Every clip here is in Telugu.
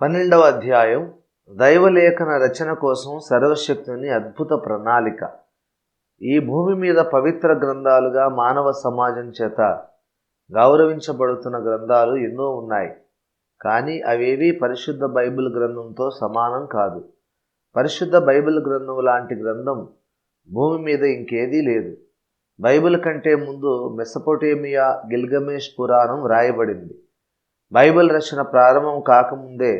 12వ అధ్యాయం దైవలేఖన రచన కోసం సర్వశక్తుని అద్భుత ప్రణాళిక. ఈ భూమి మీద పవిత్ర గ్రంథాలుగా మానవ సమాజం చేత గౌరవించబడుతున్న గ్రంథాలు ఎన్నో ఉన్నాయి. కానీ అవేవి పరిశుద్ధ బైబిల్ గ్రంథంతో సమానం కాదు. పరిశుద్ధ బైబిల్ గ్రంథం లాంటి గ్రంథం భూమి మీద ఇంకేదీ లేదు. బైబిల్ కంటే ముందు మెసొపొటేమియా గిల్గమేష్ పురాణం వ్రాయబడింది. బైబిల్ రచన ప్రారంభం కాకముందే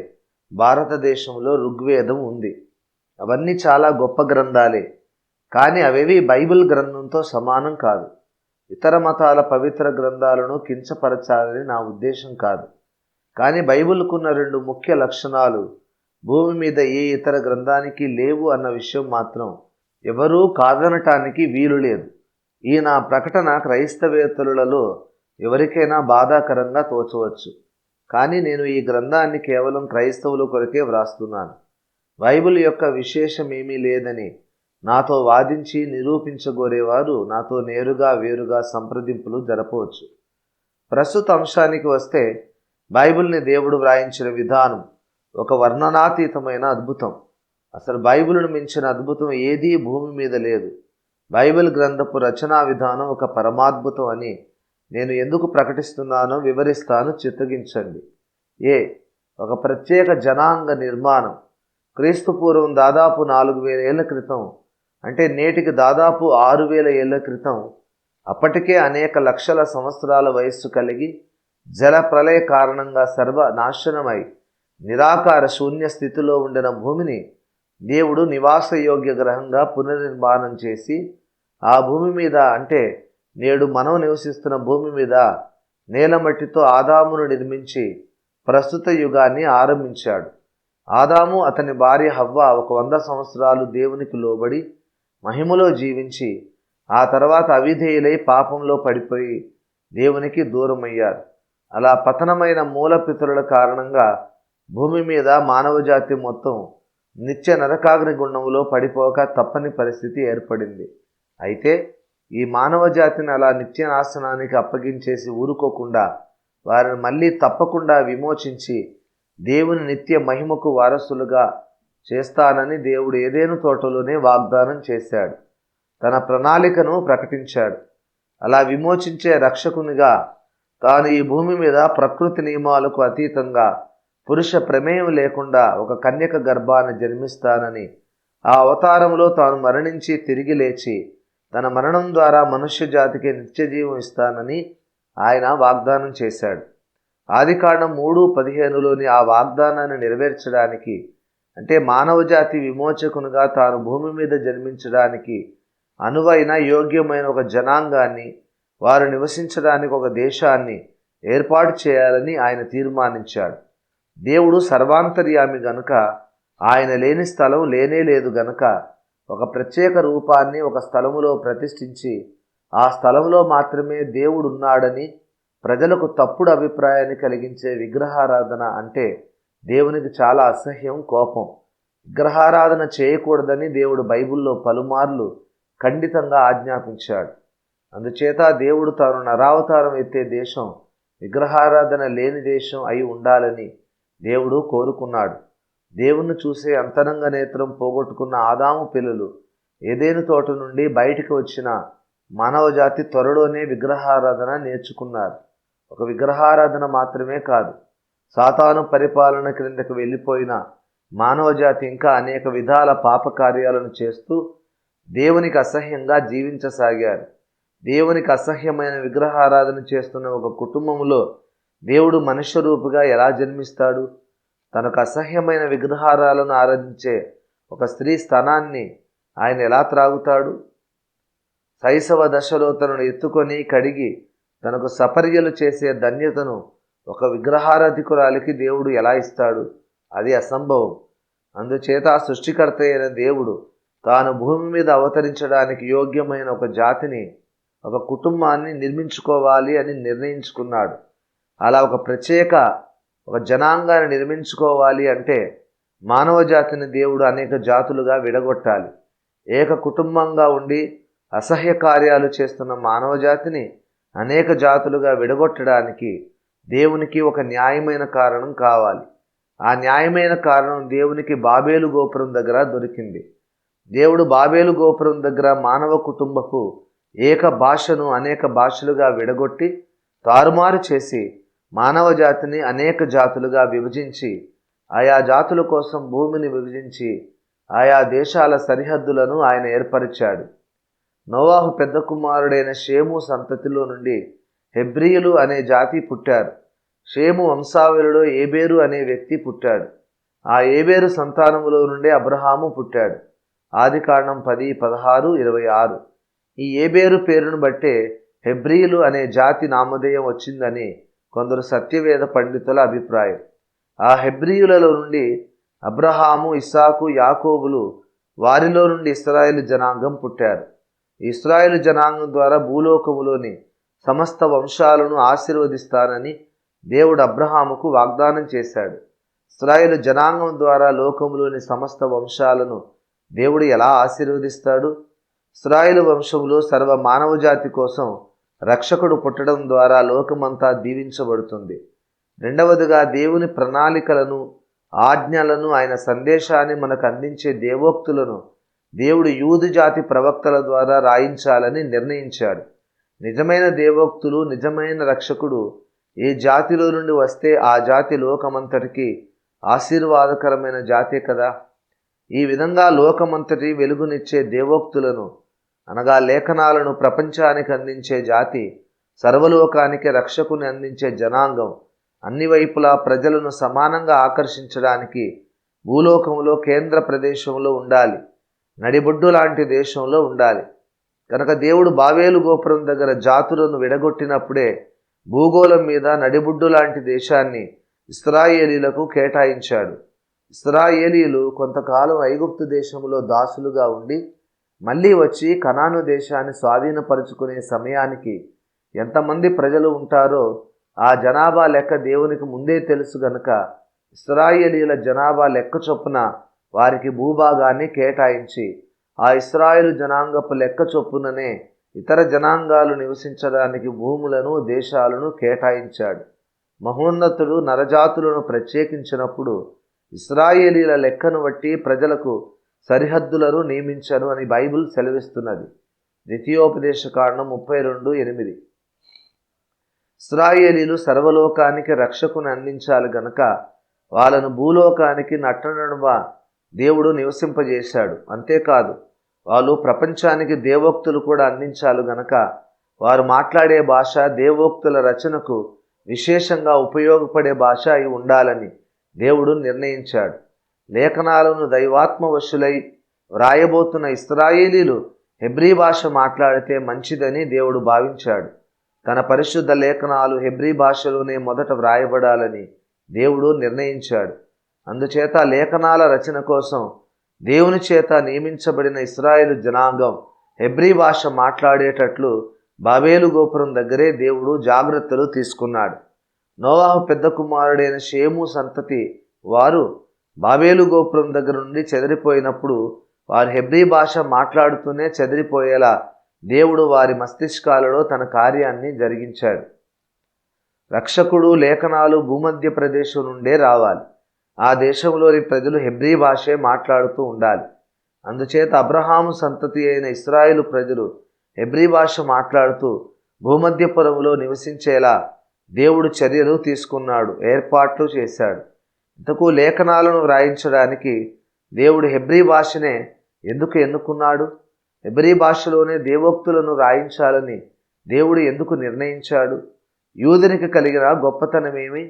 భారతదేశంలో ఋగ్వేదం ఉంది. అవన్నీ చాలా గొప్ప గ్రంథాలే, కానీ అవేవి బైబిల్ గ్రంథంతో సమానం కాదు. ఇతర మతాల పవిత్ర గ్రంథాలను కించపరచాలని నా ఉద్దేశం కాదు. కానీ బైబిల్కున్న 2 ముఖ్య లక్షణాలు భూమి మీద ఏ ఇతర గ్రంథానికి లేవు అన్న విషయం మాత్రం ఎవరూ కాదనటానికి వీలు లేదు. ఈ నా ప్రకటన క్రైస్తవేతరులలో ఎవరికైనా బాధాకరంగా తోచవచ్చు. కానీ నేను ఈ గ్రంథాన్ని కేవలం క్రైస్తవుల కొరకే వ్రాస్తున్నాను. బైబిల్ యొక్క విశేషమేమీ లేదని నాతో వాదించి నిరూపించగోరేవారు నాతో నేరుగా వేరుగా సంప్రదింపులు జరపవచ్చు. ప్రస్తుత అంశానికి వస్తే, బైబిల్ని దేవుడు వ్రాయించిన విధానం ఒక వర్ణనాతీతమైన అద్భుతం. అసలు బైబిల్ను మించిన అద్భుతం ఏదీ భూమి మీద లేదు. బైబిల్ గ్రంథపు రచనా విధానం ఒక పరమాద్భుతం అని నేను ఎందుకు ప్రకటిస్తున్నానో వివరిస్తాను, చిత్తగించండి. ఒక ప్రత్యేక జనాంగ నిర్మాణం. క్రీస్తుపూర్వం దాదాపు 4000 ఏళ్ల క్రితం, అంటే నేటికి దాదాపు 6000 ఏళ్ల క్రితం, అప్పటికే అనేక లక్షల సంవత్సరాల వయస్సు కలిగి జల ప్రళయ కారణంగా సర్వనాశనమై నిరాకార శూన్య స్థితిలో ఉండిన భూమిని దేవుడు నివాసయోగ్య గ్రహంగా పునర్నిర్మాణం చేసి, ఆ భూమి మీద, అంటే నేడు మనం నివసిస్తున్న భూమి మీద నేలమట్టితో ఆదామును నిర్మించి ప్రస్తుత యుగాన్ని ఆరంభించాడు. ఆదాము అతని భార్య హవ్వ ఒక 100 సంవత్సరాలు దేవునికి లోబడి మహిమలో జీవించి ఆ తర్వాత అవిధేయులై పాపంలో పడిపోయి దేవునికి దూరమయ్యారు. అలా పతనమైన మూలపితరుల కారణంగా భూమి మీద మానవజాతి మొత్తం నిత్య నరకాగ్ని గుండంలో పడిపోక తప్పని పరిస్థితి ఏర్పడింది. అయితే ఈ మానవ జాతిని అలా నిత్య నాశనానికి అప్పగించేసి ఊరుకోకుండా వారిని మళ్ళీ తప్పకుండా విమోచించి దేవుని నిత్య మహిమకు వారసులుగా చేస్తానని దేవుడు ఏదెను తోటలోనే వాగ్దానం చేశాడు. తన ప్రణాళికను ప్రకటించాడు. అలా విమోచించే రక్షకునిగా తాను ఈ భూమి మీద ప్రకృతి నియమాలకు అతీతంగా పురుష ప్రమేయం లేకుండా ఒక కన్యక గర్భాన జన్మిస్తానని, ఆ అవతారంలో తాను మరణించి తిరిగి లేచి తన మరణం ద్వారా మనుష్య జాతికి నిత్యజీవం ఇస్తానని ఆయన వాగ్దానం చేశాడు. ఆదికాండం 3:15లోని ఆ వాగ్దానాన్ని నెరవేర్చడానికి, అంటే మానవజాతి విమోచకునిగా తాను భూమి మీద జన్మించడానికి అనువైన యోగ్యమైన ఒక జనాంగాన్ని, వారు నివసించడానికి ఒక దేశాన్ని ఏర్పాటు చేయాలని ఆయన తీర్మానించాడు. దేవుడు సర్వాంతర్యామి గనుక ఆయన లేని స్థలం లేనే లేదు గనుక ఒక ప్రత్యేక రూపాన్ని ఒక స్థలములో ప్రతిష్ఠించి ఆ స్థలంలో మాత్రమే దేవుడు ఉన్నాడని ప్రజలకు తప్పుడు అభిప్రాయాన్ని కలిగించే విగ్రహారాధన అంటే దేవునికి చాలా అసహ్యం, కోపం. విగ్రహారాధన చేయకూడదని దేవుడు బైబిల్లో పలుమార్లు ఖండితంగా ఆజ్ఞాపించాడు. అందుచేత దేవుడు తాను నరావతారం ఎత్తే దేశం విగ్రహారాధన లేని దేశం అయి ఉండాలని దేవుడు కోరుకున్నాడు. దేవుణ్ణి చూసే అంతరంగ నేత్రం పోగొట్టుకున్న ఆదాము పిల్లలు ఏదెను తోట నుండి బయటికి వచ్చిన మానవజాతి త్వరలోనే విగ్రహారాధన నేర్చుకున్నారు. ఒక విగ్రహారాధన మాత్రమే కాదు, సాతాను పరిపాలన క్రిందకు వెళ్ళిపోయిన మానవజాతి ఇంకా అనేక విధాల పాపకార్యాలను చేస్తూ దేవునికి అసహ్యంగా జీవించసాగారు. దేవునికి అసహ్యమైన విగ్రహారాధన చేస్తున్న ఒక కుటుంబంలో దేవుడు మనుష్య రూపుగా ఎలా జన్మిస్తాడు? తనకు అసహ్యమైన విగ్రహారాలను ఆరాధించే ఒక స్త్రీ స్థానాన్ని ఆయన ఎలా త్రాగుతాడు? శైశవ దశలో తనను ఎత్తుకొని కడిగి తనకు సపర్యలు చేసే ధన్యతను ఒక విగ్రహారాధికురాలికి దేవుడు ఎలా ఇస్తాడు? అది అసంభవం. అందుచేత సృష్టికర్త అయిన దేవుడు తాను భూమి మీద అవతరించడానికి యోగ్యమైన ఒక జాతిని, ఒక కుటుంబాన్ని నిర్మించుకోవాలి అని నిర్ణయించుకున్నాడు. అలా ఒక ప్రత్యేక జనాంగాన్ని నిర్మించుకోవాలి అంటే మానవ జాతిని దేవుడు అనేక జాతులుగా విడగొట్టాలి. ఏక కుటుంబంగా ఉండి అసహ్య కార్యాలు చేస్తున్న మానవ జాతిని అనేక జాతులుగా విడగొట్టడానికి దేవునికి ఒక న్యాయమైన కారణం కావాలి. ఆ న్యాయమైన కారణం దేవునికి బాబేలు గోపురం దగ్గర దొరికింది. దేవుడు బాబేలు గోపురం దగ్గర మానవ కుటుంబపు ఏక భాషను అనేక భాషలుగా విడగొట్టి తారుమారు చేసి మానవ జాతిని అనేక జాతులుగా విభజించి ఆయా జాతుల కోసం భూమిని విభజించి ఆయా దేశాల సరిహద్దులను ఆయన ఏర్పరిచాడు. నోవాహు పెద్ద కుమారుడైన షేము సంతతిలో నుండి హెబ్రీయులు అనే జాతి పుట్టారు. షేము వంశావళిలో ఏబేరు అనే వ్యక్తి పుట్టాడు. ఆ ఏబేరు సంతానములో నుండి అబ్రహాము పుట్టాడు. ఆదికాండం 10:16-26. ఈ ఏబేరు పేరును బట్టే హెబ్రీయులు అనే జాతి నామధేయం వచ్చిందని కొందరు సత్యవేద పండితుల అభిప్రాయం. ఆ హెబ్రీయులలో నుండి అబ్రహాము, ఇస్సాకు, యాకోబులు, వారిలో నుండి ఇశ్రాయేలు జనాంగం పుట్టారు. ఇశ్రాయేలు జనాంగం ద్వారా భూలోకములోని సమస్త వంశాలను ఆశీర్వదిస్తానని దేవుడు అబ్రహాముకు వాగ్దానం చేశాడు. ఇశ్రాయేలు జనాంగం ద్వారా లోకములోని సమస్త వంశాలను దేవుడు ఎలా ఆశీర్వదిస్తాడు? ఇశ్రాయేలు వంశంలో సర్వ మానవ జాతి కోసం రక్షకుడు పుట్టడం ద్వారా లోకమంతా దీవించబడుతుంది. రెండవదిగా దేవుని ప్రణాళికలను, ఆజ్ఞలను, ఆయన సందేశాన్ని మనకు అందించే దేవోక్తులను దేవుడు యూదు జాతి ప్రవక్తల ద్వారా రాయించాలని నిర్ణయించాడు. నిజమైన దేవోక్తులు, నిజమైన రక్షకుడు ఏ జాతిలో నుండి వస్తే ఆ జాతి లోకమంతటికి ఆశీర్వాదకరమైన జాతే కదా. ఈ విధంగా లోకమంతటి వెలుగునిచ్చే దేవోక్తులను అనగా లేఖనాలను ప్రపంచానికి అందించే జాతి, సర్వలోకానికి రక్షకుని అందించే జనాంగం అన్ని వైపులా ప్రజలను సమానంగా ఆకర్షించడానికి భూలోకంలో కేంద్ర ప్రదేశంలో ఉండాలి, నడిబొడ్డు లాంటి దేశంలో ఉండాలి. కనుక దేవుడు బాబేలు గోపురం దగ్గర జాతులను విడగొట్టినప్పుడే భూగోళం మీద నడిబొడ్డు లాంటి దేశాన్ని ఇశ్రాయేలీలకు కేటాయించాడు. ఇశ్రాయేలీలు కొంతకాలం ఐగుప్తు దేశంలో దాసులుగా ఉండి మళ్ళీ వచ్చి కనాను దేశాన్ని స్వాధీనపరుచుకునే సమయానికి ఎంతమంది ప్రజలు ఉంటారో ఆ జనాభా లెక్క దేవునికి ముందే తెలుసు గనుక ఇశ్రాయేలీల జనాభా లెక్క చొప్పున వారికి భూభాగాన్ని కేటాయించి ఆ ఇశ్రాయేలు జనాంగపు లెక్క చొప్పుననే ఇతర జనాంగాలు నివసించడానికి భూములను, దేశాలను కేటాయించాడు. మహోన్నతుడు నరజాతులను ప్రత్యేకించినప్పుడు ఇశ్రాయేలీల లెక్కను బట్టి ప్రజలకు సరిహద్దులను నియమించను అని బైబిల్ సెలవిస్తున్నది. ద్వితీయోపదేశకాండం 32:8. ఇశ్రాయేలీలు సర్వలోకానికి రక్షకుని అందించాలి గనక వాళ్ళను భూలోకానికి నట్టనడుమ దేవుడు నివసింపజేశాడు. అంతేకాదు, వాళ్ళు ప్రపంచానికి దేవోక్తులు కూడా అందించాలి గనక వారు మాట్లాడే భాష దేవోక్తుల రచనకు విశేషంగా ఉపయోగపడే భాష అయి ఉండాలని దేవుడు నిర్ణయించాడు. లేఖనాలను దైవాత్మవశులై వ్రాయబోతున్న ఇశ్రాయేలీలు హెబ్రీ భాష మాట్లాడితే మంచిదని దేవుడు భావించాడు. తన పరిశుద్ధ లేఖనాలు హెబ్రీ భాషలోనే మొదట వ్రాయబడాలని దేవుడు నిర్ణయించాడు. అందుచేత లేఖనాల రచన కోసం దేవుని చేత నియమించబడిన ఇశ్రాయేలు జనాంగం హెబ్రీ భాష మాట్లాడేటట్లు బాబేలు గోపురం దగ్గరే దేవుడు జాగ్రత్తలు తీసుకున్నాడు. నోవాహు పెద్ద కుమారుడైన షేము సంతతి వారు బాబేలు గోపురం దగ్గర నుండి చెదిరిపోయినప్పుడు వారు హెబ్రీ భాష మాట్లాడుతూనే చెదిరిపోయేలా దేవుడు వారి మస్తిష్కాలలో తన కార్యాన్ని జరిగించాడు. రక్షకుడు, లేఖనాలు భూమధ్య ప్రదేశం నుండే రావాలి. ఆ దేశంలోని ప్రజలు హెబ్రీ భాషే మాట్లాడుతూ ఉండాలి. అందుచేత అబ్రహాము సంతతి అయిన ఇశ్రాయేలు ప్రజలు హెబ్రీ భాష మాట్లాడుతూ భూమధ్యపురములో నివసించేలా దేవుడు చర్యలు తీసుకున్నాడు, ఏర్పాట్లు చేశాడు. ఇంతకు లేఖనాలను వ్రాయించడానికి దేవుడు హెబ్రీ భాషనే ఎందుకు ఎన్నుకున్నాడు? హెబ్రీ భాషలోనే దేవోక్తులను రాయించాలని దేవుడు ఎందుకు నిర్ణయించాడు? యూదునికి కలిగిన గొప్పతనమేమి?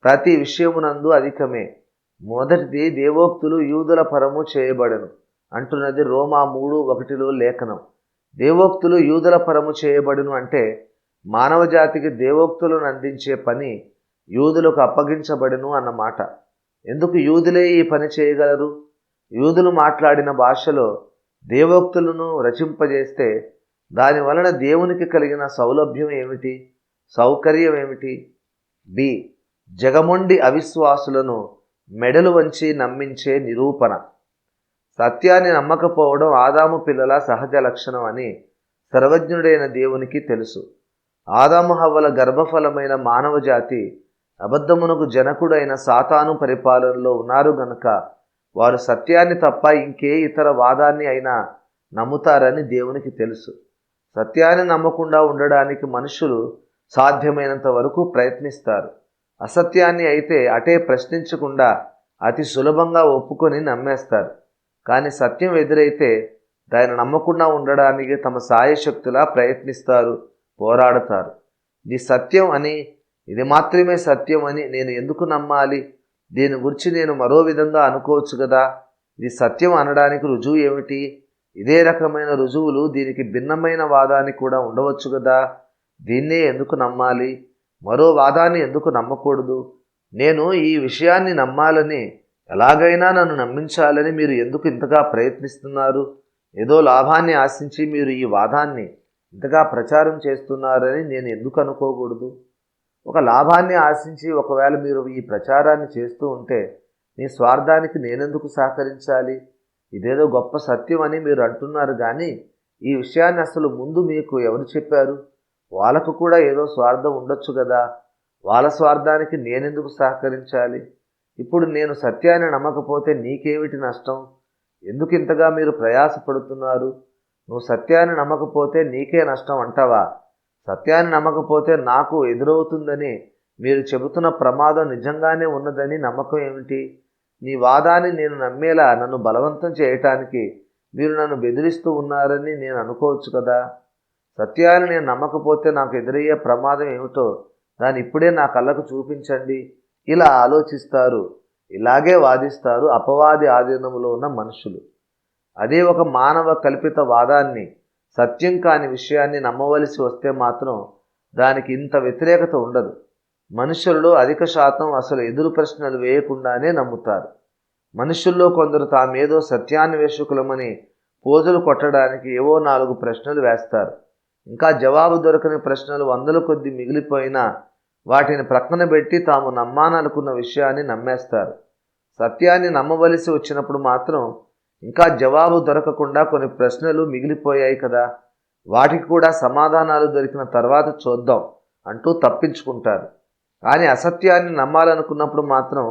ప్రతి విషయమునందు అధికమే. మొదటిది, దేవోక్తులు యూదుల పరము చేయబడను అంటున్నది రోమా 3:1 లేఖనం. దేవోక్తులు యూదుల పరము చేయబడును అంటే మానవ జాతికి దేవోక్తులను అందించే పని యూదులకు అప్పగించబడును అన్నమాట. ఎందుకు యూదులే ఈ పని చేయగలరు? యూదులు మాట్లాడిన భాషలో దేవోక్తులను రచింపజేస్తే దాని వలన దేవునికి కలిగిన సౌలభ్యం ఏమిటి, సౌకర్యం ఏమిటి? బి, జగమొండి అవిశ్వాసులను మెడలు వంచి నమ్మించే నిరూపణ. సత్యాన్ని నమ్మకపోవడం ఆదాము పిల్లల సహజ లక్షణం అని సర్వజ్ఞుడైన దేవునికి తెలుసు. ఆదాము హవ్వల గర్భఫలమైన మానవ జాతి అబద్ధమునకు జనకుడైన సాతాను పరిపాలనలో ఉన్నారు గనుక వారు సత్యాన్ని తప్ప ఇంకే ఇతర వాదాన్ని అయినా నమ్ముతారని దేవునికి తెలుసు. సత్యాన్ని నమ్మకుండా ఉండడానికి మనుషులు సాధ్యమైనంత వరకు ప్రయత్నిస్తారు. అసత్యాన్ని అయితే అటే ప్రశ్నించకుండా అతి సులభంగా ఒప్పుకొని నమ్మేస్తారు. కానీ సత్యం ఎదురైతే దాన్ని నమ్మకుండా ఉండడానికి తమ సాయశక్తులా ప్రయత్నిస్తారు, పోరాడతారు. ఇది సత్యం అని, ఇది మాత్రమే సత్యం అని నేను ఎందుకు నమ్మాలి? దీని గురించి నేను మరో విధంగా అనుకోవచ్చు కదా. ఇది సత్యం అనడానికి రుజువు ఏమిటి? ఇదే రకమైన రుజువులు దీనికి భిన్నమైన వాదానికి కూడా ఉండవచ్చు కదా. దీన్నే ఎందుకు నమ్మాలి? మరో వాదాన్ని ఎందుకు నమ్మకూడదు? నేను ఈ విషయాన్ని నమ్మాలని, ఎలాగైనా నన్ను నమ్మించాలని మీరు ఎందుకు ఇంతగా ప్రయత్నిస్తున్నారు? ఏదో లాభాన్ని ఆశించి మీరు ఈ వాదాన్ని ఇంతగా ప్రచారం చేస్తున్నారని నేను ఎందుకు అనుకోకూడదు? ఒక లాభాన్ని ఆశించి ఒకవేళ మీరు ఈ ప్రచారాన్ని చేస్తూ ఉంటే మీ స్వార్థానికి నేనెందుకు సహకరించాలి? ఇదేదో గొప్ప సత్యం అని మీరు అంటున్నారు, కానీ ఈ విషయాన్ని అసలు ముందు మీకు ఎవరు చెప్పారు? వాళ్ళకు కూడా ఏదో స్వార్థం ఉండొచ్చు కదా. వాళ్ళ స్వార్థానికి నేనెందుకు సహకరించాలి? ఇప్పుడు నేను సత్యాన్ని నమ్మకపోతే నీకేమిటి నష్టం? ఎందుకు ఇంతగా మీరు ప్రయాసపడుతున్నారు? నువ్వు సత్యాన్ని నమ్మకపోతే నీకే నష్టం అంటావా? సత్యాన్ని నమ్మకపోతే నాకు ఎదురవుతుందని మీరు చెబుతున్న ప్రమాదం నిజంగానే ఉన్నదని నమ్మకం ఏమిటి? నీ వాదాన్ని నేను నమ్మేలా నన్ను బలవంతం చేయటానికి మీరు నన్ను బెదిరిస్తూ ఉన్నారని నేను అనుకోవచ్చు కదా. సత్యాన్ని నేను నమ్మకపోతే నాకు ఎదురయ్యే ప్రమాదం ఏమిటో దాన్ని ఇప్పుడే నా కళ్ళకు చూపించండి. ఇలా ఆలోచిస్తారు, ఇలాగే వాదిస్తారు అపవాది ఆధీనంలో ఉన్న మనుషులు. అదే ఒక మానవ కల్పిత వాదాన్ని, సత్యం కాని విషయాన్ని నమ్మవలసి వస్తే మాత్రం దానికి ఇంత వ్యతిరేకత ఉండదు. మనుషుల్లో అధిక శాతం అసలు ఎదురు ప్రశ్నలు వేయకుండానే నమ్ముతారు. మనుషుల్లో కొందరు తామేదో సత్యాన్వేషకులమని పోజులు కొట్టడానికి ఏవో 4 ప్రశ్నలు వేస్తారు. ఇంకా జవాబు దొరకని ప్రశ్నలు వందల కొద్దీ మిగిలిపోయినా వాటిని ప్రక్కన పెట్టి తాము నమ్మాలనుకున్న విషయాన్ని నమ్మేస్తారు. సత్యాన్ని నమ్మవలసి వచ్చినప్పుడు మాత్రం ఇంకా జవాబు దొరకకుండా కొన్ని ప్రశ్నలు మిగిలిపోయాయి కదా, వాటికి కూడా సమాధానాలు దొరికిన తర్వాత చూద్దాం అంటూ తప్పించుకుంటారు. కానీ అసత్యాన్ని నమ్మాలనుకున్నప్పుడు మాత్రం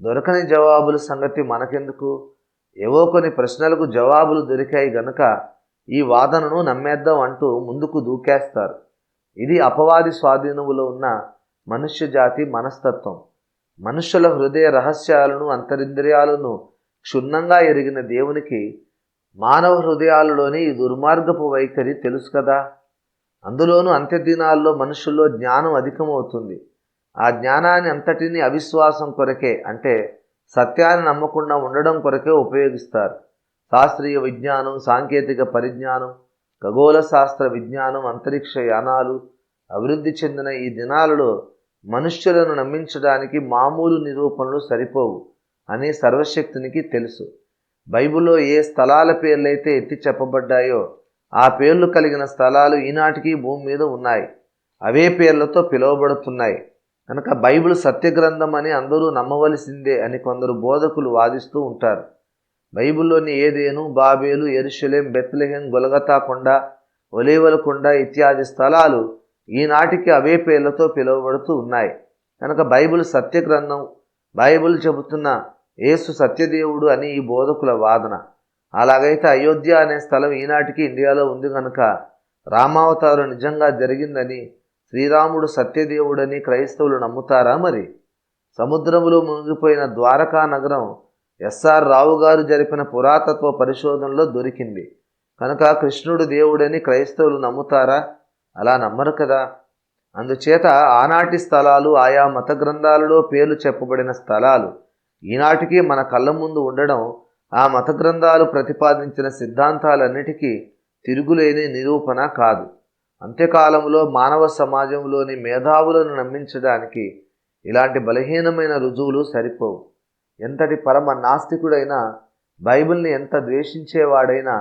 దొరకని జవాబుల సంగతి మనకెందుకు? ఏవో కొన్ని ప్రశ్నలకు జవాబులు దొరికాయి గనుక ఈ వాదనను నమ్మేద్దాం అంటూ ముందుకు దూకేస్తారు. ఇది అపవాది స్వాధీనములో ఉన్న మనుష్య జాతి మనస్తత్వం. మనుష్యుల హృదయ రహస్యాలను, అంతరింద్రియాలను క్షుణ్ణంగా ఎరిగిన దేవునికి మానవ హృదయాలలోని ఈ దుర్మార్గపు వైఖరి తెలుసు కదా. అందులోనూ అంత్యదినాల్లో మనుషుల్లో జ్ఞానం అధికమవుతుంది. ఆ జ్ఞానాన్ని అంతటినీ అవిశ్వాసం కొరకే, అంటే సత్యాన్ని నమ్మకుండా ఉండడం కొరకే ఉపయోగిస్తారు. శాస్త్రీయ విజ్ఞానం, సాంకేతిక పరిజ్ఞానం, ఖగోళ శాస్త్ర విజ్ఞానం, అంతరిక్ష యానాలు అభివృద్ధి చెందిన ఈ దినాలలో మనుష్యులను నమ్మించడానికి మామూలు నిరూపణలు సరిపోవు అని సర్వశక్తునికి తెలుసు. బైబిల్లో ఏ స్థలాల పేర్లైతే ఎత్తి చెప్పబడ్డాయో ఆ పేర్లు కలిగిన స్థలాలు ఈనాటికి భూమి మీద ఉన్నాయి. అవే పేర్లతో పిలువబడుతున్నాయి. కనుక బైబిల్ సత్యగ్రంథం అని అందరూ నమ్మవలసిందే అని కొందరు బోధకులు వాదిస్తూ ఉంటారు. బైబిల్లోని ఏదేను, బాబేలు, యెరూషలేం, బెత్లెహేం, గొలగతా కొండ, ఒలీవల కొండ ఇత్యాది స్థలాలు ఈనాటికి అవే పేర్లతో పిలువబడుతూ ఉన్నాయి. కనుక బైబిల్ సత్యగ్రంథం, బైబిల్ చెబుతున్న యేసు సత్యదేవుడు అని ఈ బోధకుల వాదన. అలాగైతే అయోధ్య అనే స్థలం ఈనాటికి ఇండియాలో ఉంది కనుక రామావతారం నిజంగా జరిగిందని, శ్రీరాముడు సత్యదేవుడని క్రైస్తవులు నమ్ముతారా మరి? సముద్రములో మునిగిపోయిన ద్వారకా నగరం ఎస్ఆర్ రావు గారు జరిపిన పురాతత్వ పరిశోధనలో దొరికింది కనుక కృష్ణుడు దేవుడని క్రైస్తవులు నమ్ముతారా? అలా నమ్మరు కదా. అందుచేత ఆనాటి స్థలాలు, ఆయా మత గ్రంథాలలో పేర్లు చెప్పబడిన స్థలాలు ఈనాటికి మన కళ్ళ ముందు ఉండడం ఆ మత గ్రంథాలు ప్రతిపాదించిన సిద్ధాంతాలన్నిటికీ తిరుగులేని నిరూపణ కాదు. అంత్యకాలంలో మానవ సమాజంలోని మేధావులను నమ్మించడానికి ఇలాంటి బలహీనమైన రుజువులు సరిపోవు. ఎంతటి పరమ నాస్తికుడైనా, బైబిల్ని ఎంత ద్వేషించేవాడైనా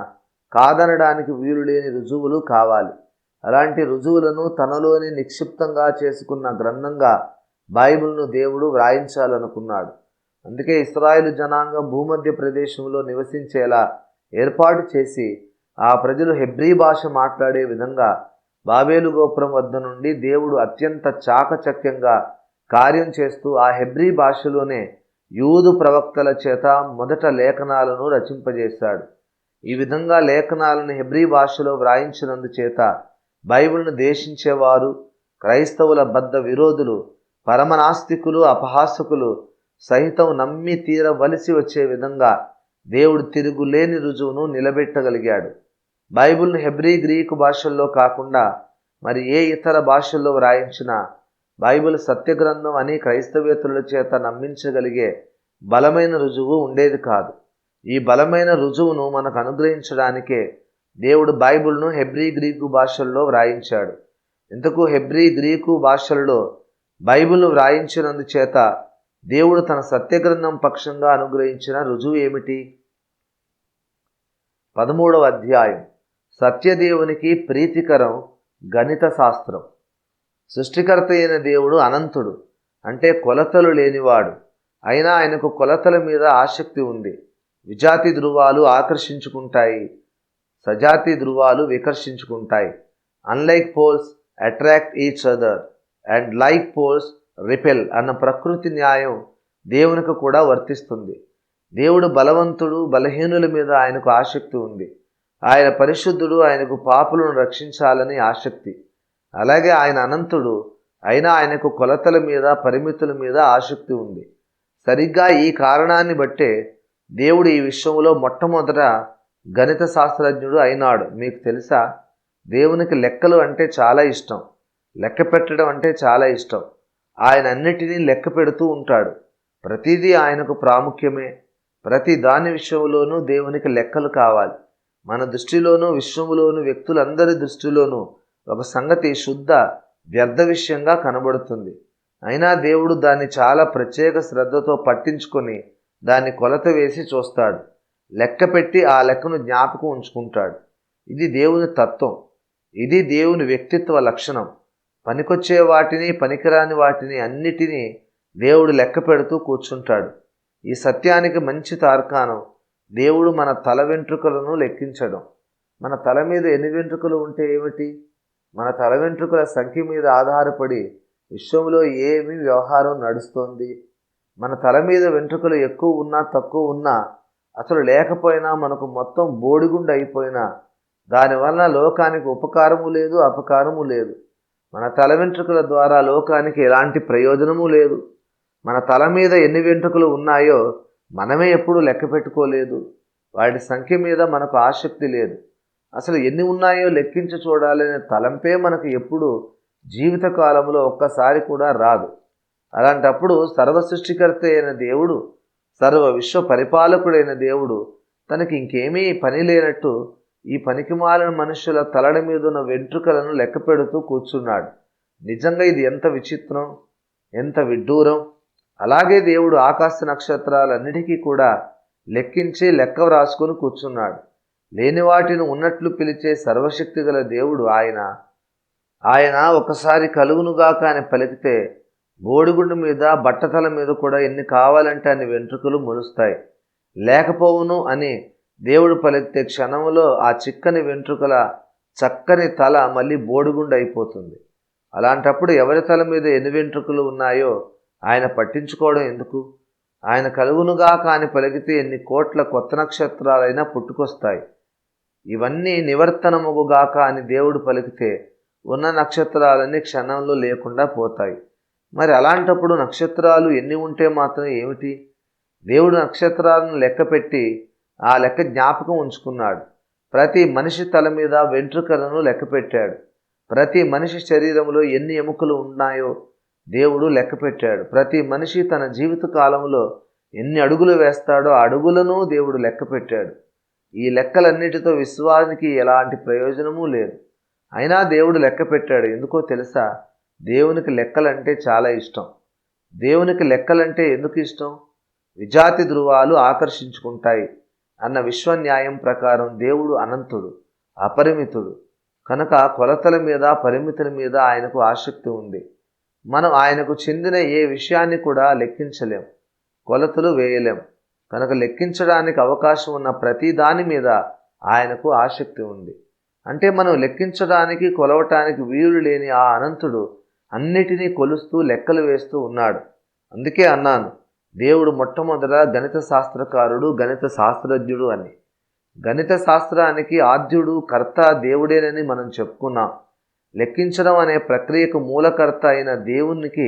కాదనడానికి వీలులేని రుజువులు కావాలి. అలాంటి రుజువులను తనలోని నిక్షిప్తంగా చేసుకున్న గ్రంథంగా బైబిల్ను దేవుడు వ్రాయించాలనుకున్నాడు. అందుకే ఇశ్రాయేలు జనాంగం భూమధ్య ప్రదేశంలో నివసించేలా ఏర్పాటు చేసి ఆ ప్రజలు హెబ్రీ భాష మాట్లాడే విధంగా బాబేలు గోపురం వద్ద నుండి దేవుడు అత్యంత చాకచక్యంగా కార్యం చేస్తూ ఆ హెబ్రీ భాషలోనే యూదు ప్రవక్తల చేత మొదట లేఖనాలను రచింపజేశాడు. ఈ విధంగా లేఖనాలను హెబ్రీ భాషలో వ్రాయించినందుచేత బైబిల్ను దేశించేవారు, క్రైస్తవుల బద్ధ విరోధులు, పరమనాస్తికులు, అపహాసకులు సహితం నమ్మి తీరవలసి వచ్చే విధంగా దేవుడు తిరుగులేని రుజువును నిలబెట్టగలిగాడు. బైబిల్ను హెబ్రీ, గ్రీకు భాషల్లో కాకుండా మరి ఏ ఇతర భాషల్లో వ్రాయించినా బైబిల్ సత్యగ్రంథం అని క్రైస్తవేతరుల చేత నమ్మించగలిగే బలమైన రుజువు ఉండేది కాదు. ఈ బలమైన రుజువును మనకు అనుగ్రహించడానికే దేవుడు బైబిల్ను హెబ్రీ, గ్రీకు భాషల్లో వ్రాయించాడు. ఇంతకు హెబ్రీ, గ్రీకు భాషల్లో బైబిల్ను వ్రాయించినందుచేత దేవుడు తన సత్యగ్రంథం పక్షంగా అనుగ్రహించిన రుజువు ఏమిటి? 13వ అధ్యాయం సత్యదేవునికి ప్రీతికరం గణిత శాస్త్రం. సృష్టికర్త అయిన దేవుడు అనంతుడు, అంటే కొలతలు లేనివాడు. అయినా ఆయనకు కొలతల మీద ఆసక్తి ఉంది. విజాతి ధృవాలు ఆకర్షించుకుంటాయి, సజాతి ధృవాలు వికర్షించుకుంటాయి. Unlike poles attract each other and like poles repel అన్న ప్రకృతి న్యాయం దేవునికి కూడా వర్తిస్తుంది. దేవుడు బలవంతుడు, బలహీనుల మీద ఆయనకు ఆసక్తి ఉంది. ఆయన పరిశుద్ధుడు, ఆయనకు పాపులను రక్షించాలని ఆసక్తి. అలాగే ఆయన అనంతుడు, అయినా ఆయనకు కొలతల మీద, పరిమితుల మీద ఆసక్తి ఉంది. సరిగ్గా ఈ కారణాన్ని బట్టే దేవుడు ఈ విషయంలో మొట్టమొదట గణిత శాస్త్రజ్ఞుడు అయినాడు. మీకు తెలుసా, దేవునికి లెక్కలు అంటే చాలా ఇష్టం, లెక్క పెట్టడం అంటే చాలా ఇష్టం. ఆయన అన్నిటినీ లెక్క పెడుతూ ఉంటాడు. ప్రతిదీ ఆయనకు ప్రాముఖ్యమే. ప్రతి దాని విషయంలోనూ దేవునికి లెక్కలు కావాలి. మన దృష్టిలోనూ, విశ్వములోను, వ్యక్తులందరి దృష్టిలోనూ ఒక సంగతి శుద్ధ వ్యర్థ విషయంగా కనబడుతుంది. అయినా దేవుడు దాన్ని చాలా ప్రత్యేక శ్రద్ధతో పట్టించుకొని దాన్ని కొలత వేసి చూస్తాడు. లెక్క పెట్టి ఆ లెక్కను జ్ఞాపకం ఉంచుకుంటాడు. ఇది దేవుని తత్వం. ఇది దేవుని వ్యక్తిత్వ లక్షణం. పనికొచ్చే వాటిని, పనికిరాని వాటిని అన్నిటినీ దేవుడు లెక్క పెడుతూ కూర్చుంటాడు. ఈ సత్యానికి మంచి తార్కాణం దేవుడు మన తల వెంట్రుకలను లెక్కించడం. మన తల మీద ఎన్ని వెంట్రుకలు ఉంటే ఏమిటి? మన తల వెంట్రుకల సంఖ్య మీద ఆధారపడి విశ్వంలో ఏమి వ్యవహారం నడుస్తోంది. మన తల మీద వెంట్రుకలు ఎక్కువ ఉన్నా, తక్కువ ఉన్నా, అసలు లేకపోయినా, మనకు మొత్తం బోడిగుండు అయిపోయినా దానివల్ల లోకానికి ఉపకారము లేదు, అపకారము లేదు. మన తల వెంట్రుకల ద్వారా లోకానికి ఎలాంటి ప్రయోజనము లేదు. మన తల మీద ఎన్ని వెంట్రుకలు ఉన్నాయో మనమే ఎప్పుడూ లెక్క పెట్టుకోలేదు. వాటి సంఖ్య మీద మనకు ఆసక్తి లేదు. అసలు ఎన్ని ఉన్నాయో లెక్కించి చూడాలనే తలంపే మనకు ఎప్పుడు జీవితకాలంలో ఒక్కసారి కూడా రాదు. అలాంటప్పుడు సర్వ సృష్టికర్త అయిన దేవుడు, సర్వ విశ్వ పరిపాలకుడైన దేవుడు తనకి ఇంకేమీ పని లేనట్టు ఈ పనికిమాలిన మనుషుల తలల మీద ఉన్న వెంట్రుకలను లెక్క పెడుతూ కూర్చున్నాడు. నిజంగా ఇది ఎంత విచిత్రం, ఎంత విడ్డూరం. అలాగే దేవుడు ఆకాశ నక్షత్రాలన్నిటికీ కూడా లెక్కించి లెక్క వ్రాసుకొని కూర్చున్నాడు. లేని వాటిని ఉన్నట్లు పిలిచే సర్వశక్తి గల దేవుడు ఆయన ఒకసారి కలుగునుగాక అని పలికితే బోడిగుండు మీద, బట్టతల మీద కూడా ఎన్ని కావాలంటే అన్ని వెంట్రుకలు మొలుస్తాయి. లేకపోవును అని దేవుడు పలికితే క్షణంలో ఆ చిక్కని వెంట్రుకల చక్కని తల మళ్ళీ బోడిగుండు అయిపోతుంది. అలాంటప్పుడు ఎవరి తల మీద ఎన్ని వెంట్రుకలు ఉన్నాయో ఆయన పట్టించుకోవడం ఎందుకు? ఆయన కలుగునుగాక అని పలికితే ఎన్ని కోట్ల కొత్త నక్షత్రాలైనా పుట్టుకొస్తాయి. ఇవన్నీ నివర్తనముగుగాక అని దేవుడు పలికితే ఉన్న నక్షత్రాలన్నీ క్షణంలో లేకుండా పోతాయి. మరి అలాంటప్పుడు నక్షత్రాలు ఎన్ని ఉంటే మాత్రం ఏమిటి? దేవుడు నక్షత్రాలను లెక్క పెట్టి ఆ లెక్క జ్ఞాపకం ఉంచుకున్నాడు. ప్రతి మనిషి తల మీద వెంట్రుకలను లెక్క పెట్టాడు. ప్రతి మనిషి శరీరంలో ఎన్ని ఎముకలు ఉన్నాయో దేవుడు లెక్క పెట్టాడు. ప్రతి మనిషి తన జీవిత కాలంలో ఎన్ని అడుగులు వేస్తాడో ఆ అడుగులను దేవుడు లెక్క పెట్టాడు. ఈ లెక్కలన్నిటితో విశ్వానికి ఎలాంటి ప్రయోజనమూ లేదు. అయినా దేవుడు లెక్క పెట్టాడు. ఎందుకో తెలుసా? దేవునికి లెక్కలంటే చాలా ఇష్టం. దేవునికి లెక్కలంటే ఎందుకు ఇష్టం? విజాతి ధృవాలు ఆకర్షించుకుంటాయి అన్న విశ్వన్యాయం ప్రకారం దేవుడు అనంతుడు, అపరిమితుడు. కనుక కొలతల మీద, పరిమితుల మీద ఆయనకు ఆసక్తి ఉంది. మనం ఆయనకు చెందిన ఏ విషయాన్ని కూడా లెక్కించలేం, కొలతలు వేయలేం. కనుక లెక్కించడానికి అవకాశం ఉన్న ప్రతి దాని మీద ఆయనకు ఆసక్తి ఉంది. అంటే మనం లెక్కించడానికి, కొలవటానికి వీలు లేని ఆ అనంతుడు అన్నిటినీ కొలుస్తూ లెక్కలు వేస్తూ ఉన్నాడు. అందుకే అన్నాను, దేవుడు మొట్టమొదట గణిత శాస్త్రకారుడు, గణిత శాస్త్రజ్ఞుడు అని. గణిత శాస్త్రానికి ఆద్యుడు, కర్త దేవుడేనని మనం చెప్పుకున్నాం. లెక్కించడం అనే ప్రక్రియకు మూలకర్త అయిన దేవునికి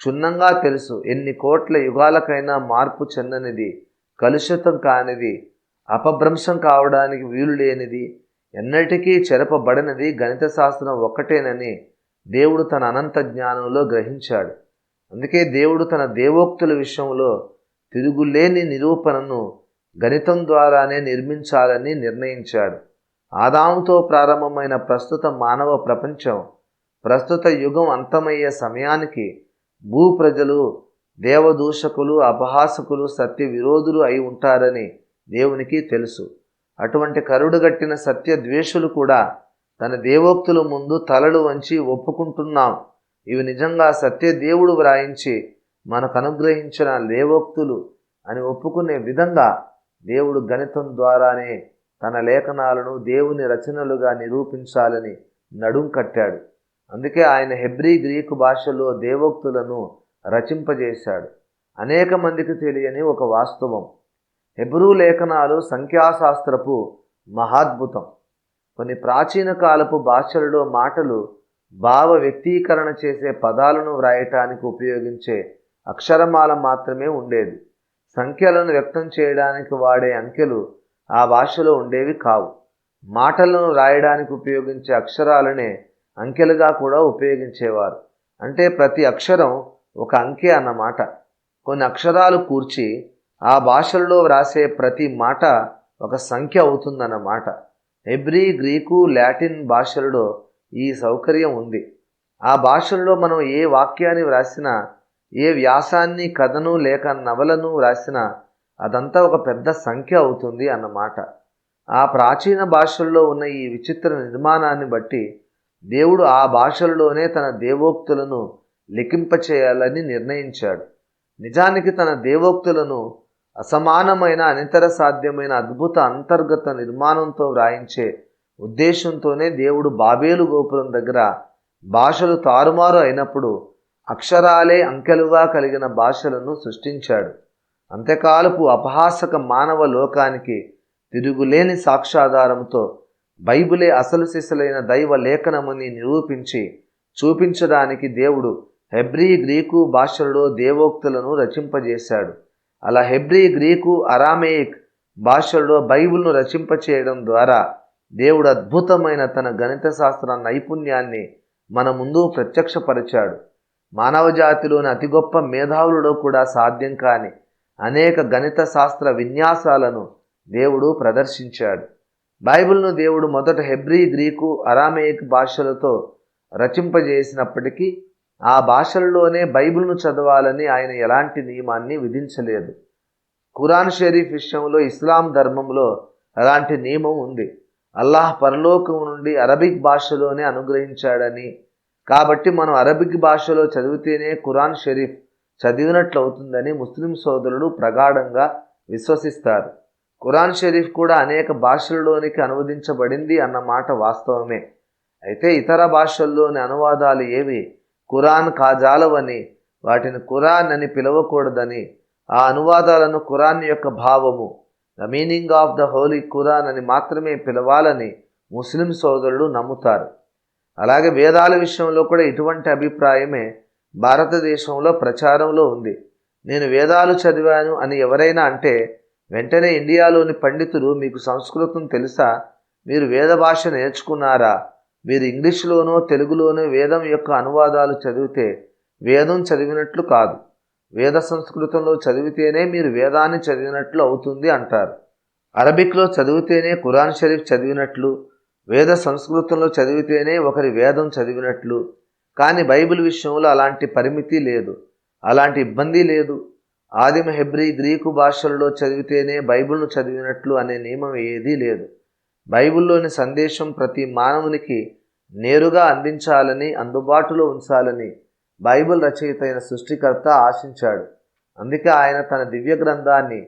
క్షుణ్ణంగా తెలుసు, ఎన్ని కోట్ల యుగాలకైనా మార్పు చెందనిది, కలుషితం కానిది, అపభ్రంశం కావడానికి వీలు లేనిది, ఎన్నటికీ చెరపబడినది గణిత శాస్త్రం ఒక్కటేనని దేవుడు తన అనంత జ్ఞానంలో గ్రహించాడు. అందుకే దేవుడు తన దేవోక్తుల విషయంలో తిరుగులేని నిరూపణను గణితం ద్వారానే నిర్మించాలని నిర్ణయించాడు. ఆదాముతో ప్రారంభమైన ప్రస్తుత మానవ ప్రపంచం, ప్రస్తుత యుగం అంతమయ్యే సమయానికి భూప్రజలు దేవదూషకులు, అపహాసకులు, సత్య విరోధులు అయి ఉంటారని దేవునికి తెలుసు. అటువంటి కరుడుగట్టిన సత్య ద్వేషులు కూడా తన దేవోక్తుల ముందు తలలు వంచి ఒప్పుకుంటున్నాం, ఇవి నిజంగా సత్యదేవుడు వ్రాయించి మనకు అనుగ్రహించిన దేవోక్తులు అని ఒప్పుకునే విధంగా దేవుడు గణితం ద్వారానే తన లేఖనాలను దేవుని రచనలుగా నిరూపించాలని నడుం కట్టాడు. అందుకే ఆయన హెబ్రీ గ్రీకు భాషలో దేవోక్తులను రచింపజేశాడు. అనేక మందికి తెలియని ఒక వాస్తవం, హెబ్రూ లేఖనాలు సంఖ్యాశాస్త్రపు మహాద్భుతం. కొన్ని ప్రాచీన కాలపు భాషలలో మాటలు భావ వ్యక్తీకరణ చేసే పదాలను వ్రాయటానికి ఉపయోగించే అక్షరమాల మాత్రమే ఉండేది. సంఖ్యలను వ్యక్తం చేయడానికి వాడే అంకెలు ఆ భాషలో ఉండేవి కావు. మాటలను రాయడానికి ఉపయోగించే అక్షరాలనే అంకెలుగా కూడా ఉపయోగించేవారు. అంటే ప్రతి అక్షరం ఒక అంకె అన్నమాట. కొన్ని అక్షరాలు కూర్చి ఆ భాషల్లో వ్రాసే ప్రతి మాట ఒక సంఖ్య అవుతుందన్నమాట. హెబ్రీ, గ్రీకు, లాటిన్ భాషలలో ఈ సౌకర్యం ఉంది. ఆ భాషల్లో మనం ఏ వాక్యాన్ని వ్రాసినా, ఏ వ్యాసాన్ని, కథను లేక నవలను వ్రాసినా అదంతా ఒక పెద్ద సంఖ్య అవుతుంది అన్నమాట. ఆ ప్రాచీన భాషల్లో ఉన్న ఈ విచిత్ర నిర్మాణాన్ని బట్టి దేవుడు ఆ భాషల్లోనే తన దేవోక్తులను లిఖింపచేయాలని నిర్ణయించాడు. నిజానికి తన దేవోక్తులను అసమానమైన, అనితర సాధ్యమైన అద్భుత అంతర్గత నిర్మాణంతో వ్రాయించే ఉద్దేశంతోనే దేవుడు బాబేలు గోపురం దగ్గర భాషలు తారుమారు అయినప్పుడు అక్షరాలే అంకెలుగా కలిగిన భాషలను సృష్టించాడు. అంత్యకాలపు అపహాసక మానవ లోకానికి తిరుగులేని సాక్ష్యాధారంతో బైబిలే అసలు సిసలైన దైవ లేఖనమని నిరూపించి చూపించడానికి దేవుడు హెబ్రీ, గ్రీకు భాషలలో దేవోక్తులను రచింపజేశాడు. అలా హెబ్రీ, గ్రీకు, అరామేయిక్ భాషల్లో బైబిల్ను రచింపచేయడం ద్వారా దేవుడు అద్భుతమైన తన గణిత శాస్త్ర నైపుణ్యాన్ని మన ముందు ప్రత్యక్షపరిచాడు. మానవ జాతిలోని అతి గొప్ప మేధావులలో కూడా సాధ్యం కాని అనేక గణిత శాస్త్ర విన్యాసాలను దేవుడు ప్రదర్శించాడు. బైబిల్ను దేవుడు మొదట హెబ్రీ, గ్రీకు, అరామేయిక్ భాషలతో రచింపజేసినప్పటికీ ఆ భాషల్లోనే బైబిల్ను చదవాలని ఆయన ఎలాంటి నియమాన్ని విధించలేదు. ఖురాన్ షరీఫ్ విషయంలో ఇస్లాం ధర్మంలో అలాంటి నియమం ఉంది. అల్లాహ్ పరలోకం నుండి అరబిక్ భాషలోనే అనుగ్రహించాడని, కాబట్టి మనం అరబిక్ భాషలో చదివితేనే ఖురాన్ షరీఫ్ చదివినట్లు అవుతుందని ముస్లిం సోదరులు ప్రగాఢంగా విశ్వసిస్తారు. ఖురాన్ షరీఫ్ కూడా అనేక భాషలలోనికి అనువదించబడింది అన్నమాట వాస్తవమే. అయితే ఇతర భాషల్లోని అనువాదాలు ఏవి ఖురాన్ కాజాలవని, వాటిని ఖురాన్ అని పిలవకూడదని, ఆ అనువాదాలను ఖురాన్ యొక్క భావము, the meaning of the holy Quran అని మాత్రమే పిలవాలని ముస్లిం సోదరులు నమ్ముతారు. అలాగే వేదాల విషయంలో కూడా ఇటువంటి అభిప్రాయమే భారతదేశంలో ప్రచారంలో ఉంది. నేను వేదాలు చదివాను అని ఎవరైనా అంటే వెంటనే ఇండియాలోని పండితులు, మీకు సంస్కృతం తెలుసా, మీరు వేద భాష నేర్చుకున్నారా, మీరు ఇంగ్లీష్లోనో తెలుగులోనో వేదం యొక్క అనువాదాలు చదివితే వేదం చదివినట్లు కాదు, వేద సంస్కృతంలో చదివితేనే మీరు వేదాన్ని చదివినట్లు అవుతుంది అంటారు. అరబిక్లో చదివితేనే ఖురాన్ షరీఫ్ చదివినట్లు, వేద సంస్కృతంలో చదివితేనే ఒకరి వేదం చదివినట్లు. కానీ బైబిల్ విషయంలో అలాంటి పరిమితి లేదు, అలాంటి ఇబ్బంది లేదు. ఆదిమ హెబ్రీ, గ్రీకు భాషల్లో చదివితేనే బైబిల్ను చదివినట్లు అనే నియమం ఏదీ లేదు. బైబిల్లోని సందేశం ప్రతి మానవునికి నేరుగా అందించాలని, అందుబాటులో ఉంచాలని బైబిల్ రచయిత అయిన సృష్టికర్త ఆశించాడు. అందుకే ఆయన తన దివ్య గ్రంథాన్ని,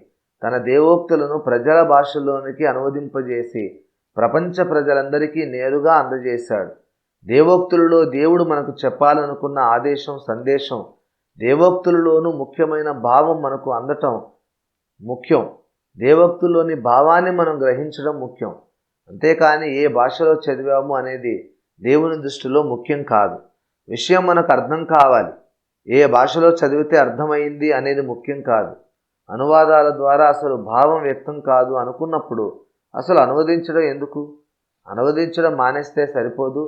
తన దేవోక్తులను ప్రజల భాషల్లోనికి అనువదింపజేసి ప్రపంచ ప్రజలందరికీ నేరుగా అందజేశాడు. దేవోక్తులలో దేవుడు మనకు చెప్పాలనుకున్న ఆదేశం, సందేశం, దేవోక్తులలోనూ ముఖ్యమైన భావం మనకు అందటం ముఖ్యం. దేవోక్తుల్లోని భావాన్ని మనం గ్రహించడం ముఖ్యం. అంతేకాని ఏ భాషలో చదివాము అనేది దేవుని దృష్టిలో ముఖ్యం కాదు. విషయం మనకు అర్థం కావాలి. ఏ భాషలో చదివితే అర్థమైంది అనేది ముఖ్యం కాదు. అనువాదాల ద్వారా అసలు భావం వ్యక్తం కాదు అనుకున్నప్పుడు అసలు అనువదించడం ఎందుకు? అనువదించడం మానేస్తే సరిపోదు.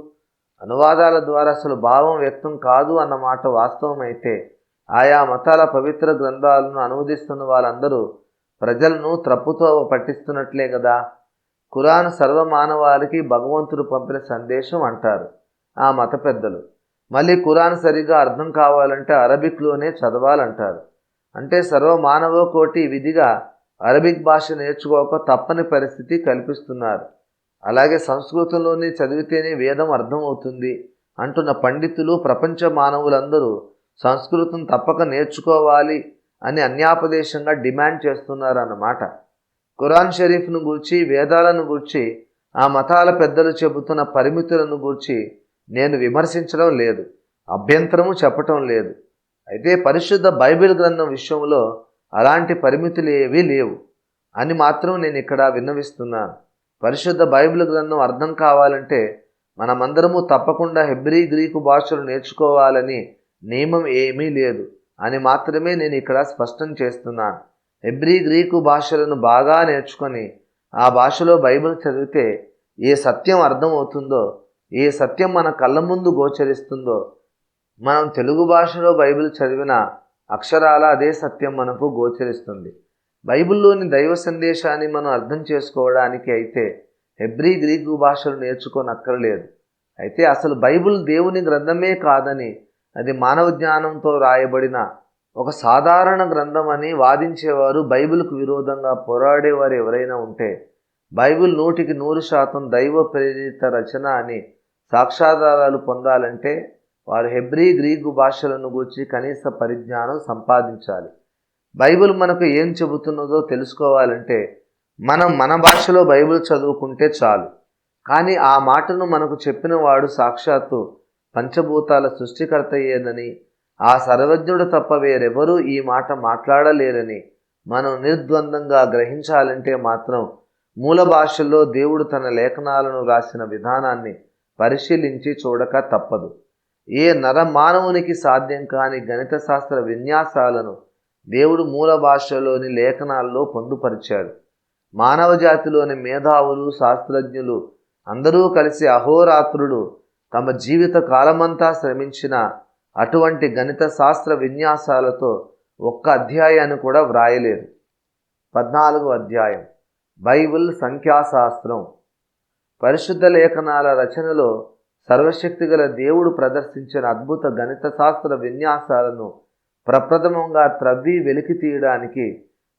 అనువాదాల ద్వారా అసలు భావం వ్యక్తం కాదు అన్నమాట వాస్తవమైతే ఆయా మతాల పవిత్ర గ్రంథాలను అనువదిస్తున్న వాళ్ళందరూ ప్రజలను త్రప్పుతో పట్టిస్తున్నట్లే కదా. ఖురాన్ సర్వమానవాళికి భగవంతుడు పంపిన సందేశం అంటారు ఆ మత పెద్దలు. మళ్ళీ ఖురాన్ సరిగా అర్థం కావాలంటే అరబిక్లోనే చదవాలంటారు. అంటే సర్వమానవ కోటి విధిగా అరబిక్ భాష నేర్చుకోక తప్పని పరిస్థితి కల్పిస్తున్నారు. అలాగే సంస్కృతంలోనే చదివితేనే వేదం అర్థమవుతుంది అంటున్న పండితులు, ప్రపంచ మానవులందరూ సంస్కృతం తప్పక నేర్చుకోవాలి అని అన్యాపదేశంగా డిమాండ్ చేస్తున్నారన్నమాట. ఖురాన్ షరీఫ్ను గూర్చి, వేదాలను గూర్చి, ఆ మతాల పెద్దలు చెబుతున్న పరిమితులను గూర్చి నేను విమర్శించడం లేదు, అభ్యంతరము చెప్పటం లేదు. అయితే పరిశుద్ధ బైబిల్ గ్రంథం విషయంలో అలాంటి పరిమితులు ఏవీ లేవు అని మాత్రం నేను ఇక్కడ విన్నవిస్తున్నాను. పరిశుద్ధ బైబిల్ గ్రంథం అర్థం కావాలంటే మనమందరము తప్పకుండా హెబ్రీ, గ్రీకు భాషలు నేర్చుకోవాలని నియమం ఏమీ లేదు అని మాత్రమే నేను ఇక్కడ స్పష్టం చేస్తున్నాను. హెబ్రీ, గ్రీకు భాషలను బాగా నేర్చుకొని ఆ భాషలో బైబిల్ చదివితే ఏ సత్యం అర్థమవుతుందో, ఏ సత్యం మన కళ్ళ ముందు గోచరిస్తుందో, మనం తెలుగు భాషలో బైబిల్ చదివిన అక్షరాల అదే సత్యం మనకు గోచరిస్తుంది. బైబిల్లోని దైవ సందేశాన్ని మనం అర్థం చేసుకోవడానికి అయితే హెబ్రీ, గ్రీకు భాషలు నేర్చుకోనక్కర్లేదు. అయితే అసలు బైబిల్ దేవుని గ్రంథమే కాదని, అది మానవ జ్ఞానంతో రాయబడిన ఒక సాధారణ గ్రంథం అని వాదించేవారు, బైబిల్కు విరోధంగా పోరాడేవారు ఎవరైనా ఉంటే బైబిల్ 100% దైవ ప్రేరిత రచన అని సాక్ష్యాధారాలు పొందాలంటే వారు హెబ్రీ, గ్రీకు భాషలను గూర్చి కనీస పరిజ్ఞానం సంపాదించాలి. బైబిల్ మనకు ఏం చెబుతున్నదో తెలుసుకోవాలంటే మనం మన భాషలో బైబిల్ చదువుకుంటే చాలు. కానీ ఆ మాటను మనకు చెప్పిన వాడు సాక్షాత్తు పంచభూతాల సృష్టికర్తయ్యేనని, ఆ సర్వజ్ఞుడు తప్ప వేరెవరూ ఈ మాట మాట్లాడలేరని మనం నిర్ద్వందంగా గ్రహించాలంటే మాత్రం మూల భాషల్లో దేవుడు తన లేఖనాలను రాసిన విధానాన్ని పరిశీలించి చూడక తప్పదు. ఏ నరమానవునికి సాధ్యం కాని గణిత శాస్త్ర విన్యాసాలను దేవుడు మూల భాషలోని లేఖనాల్లో పొందుపరిచాడు. మానవ జాతిలోని మేధావులు, శాస్త్రజ్ఞులు అందరూ కలిసి అహోరాత్రులు తమ జీవిత కాలమంతా శ్రమించిన అటువంటి గణిత శాస్త్ర విన్యాసాలతో ఒక్క అధ్యాయాన్ని కూడా వ్రాయలేరు. 14వ అధ్యాయం బైబిల్ సంఖ్యాశాస్త్రం. పరిశుద్ధ లేఖనాల రచనలో సర్వశక్తిగల దేవుడు ప్రదర్శించిన అద్భుత గణిత శాస్త్ర విన్యాసాలను ప్రప్రథమంగా త్రవ్వి వెలికి తీయడానికి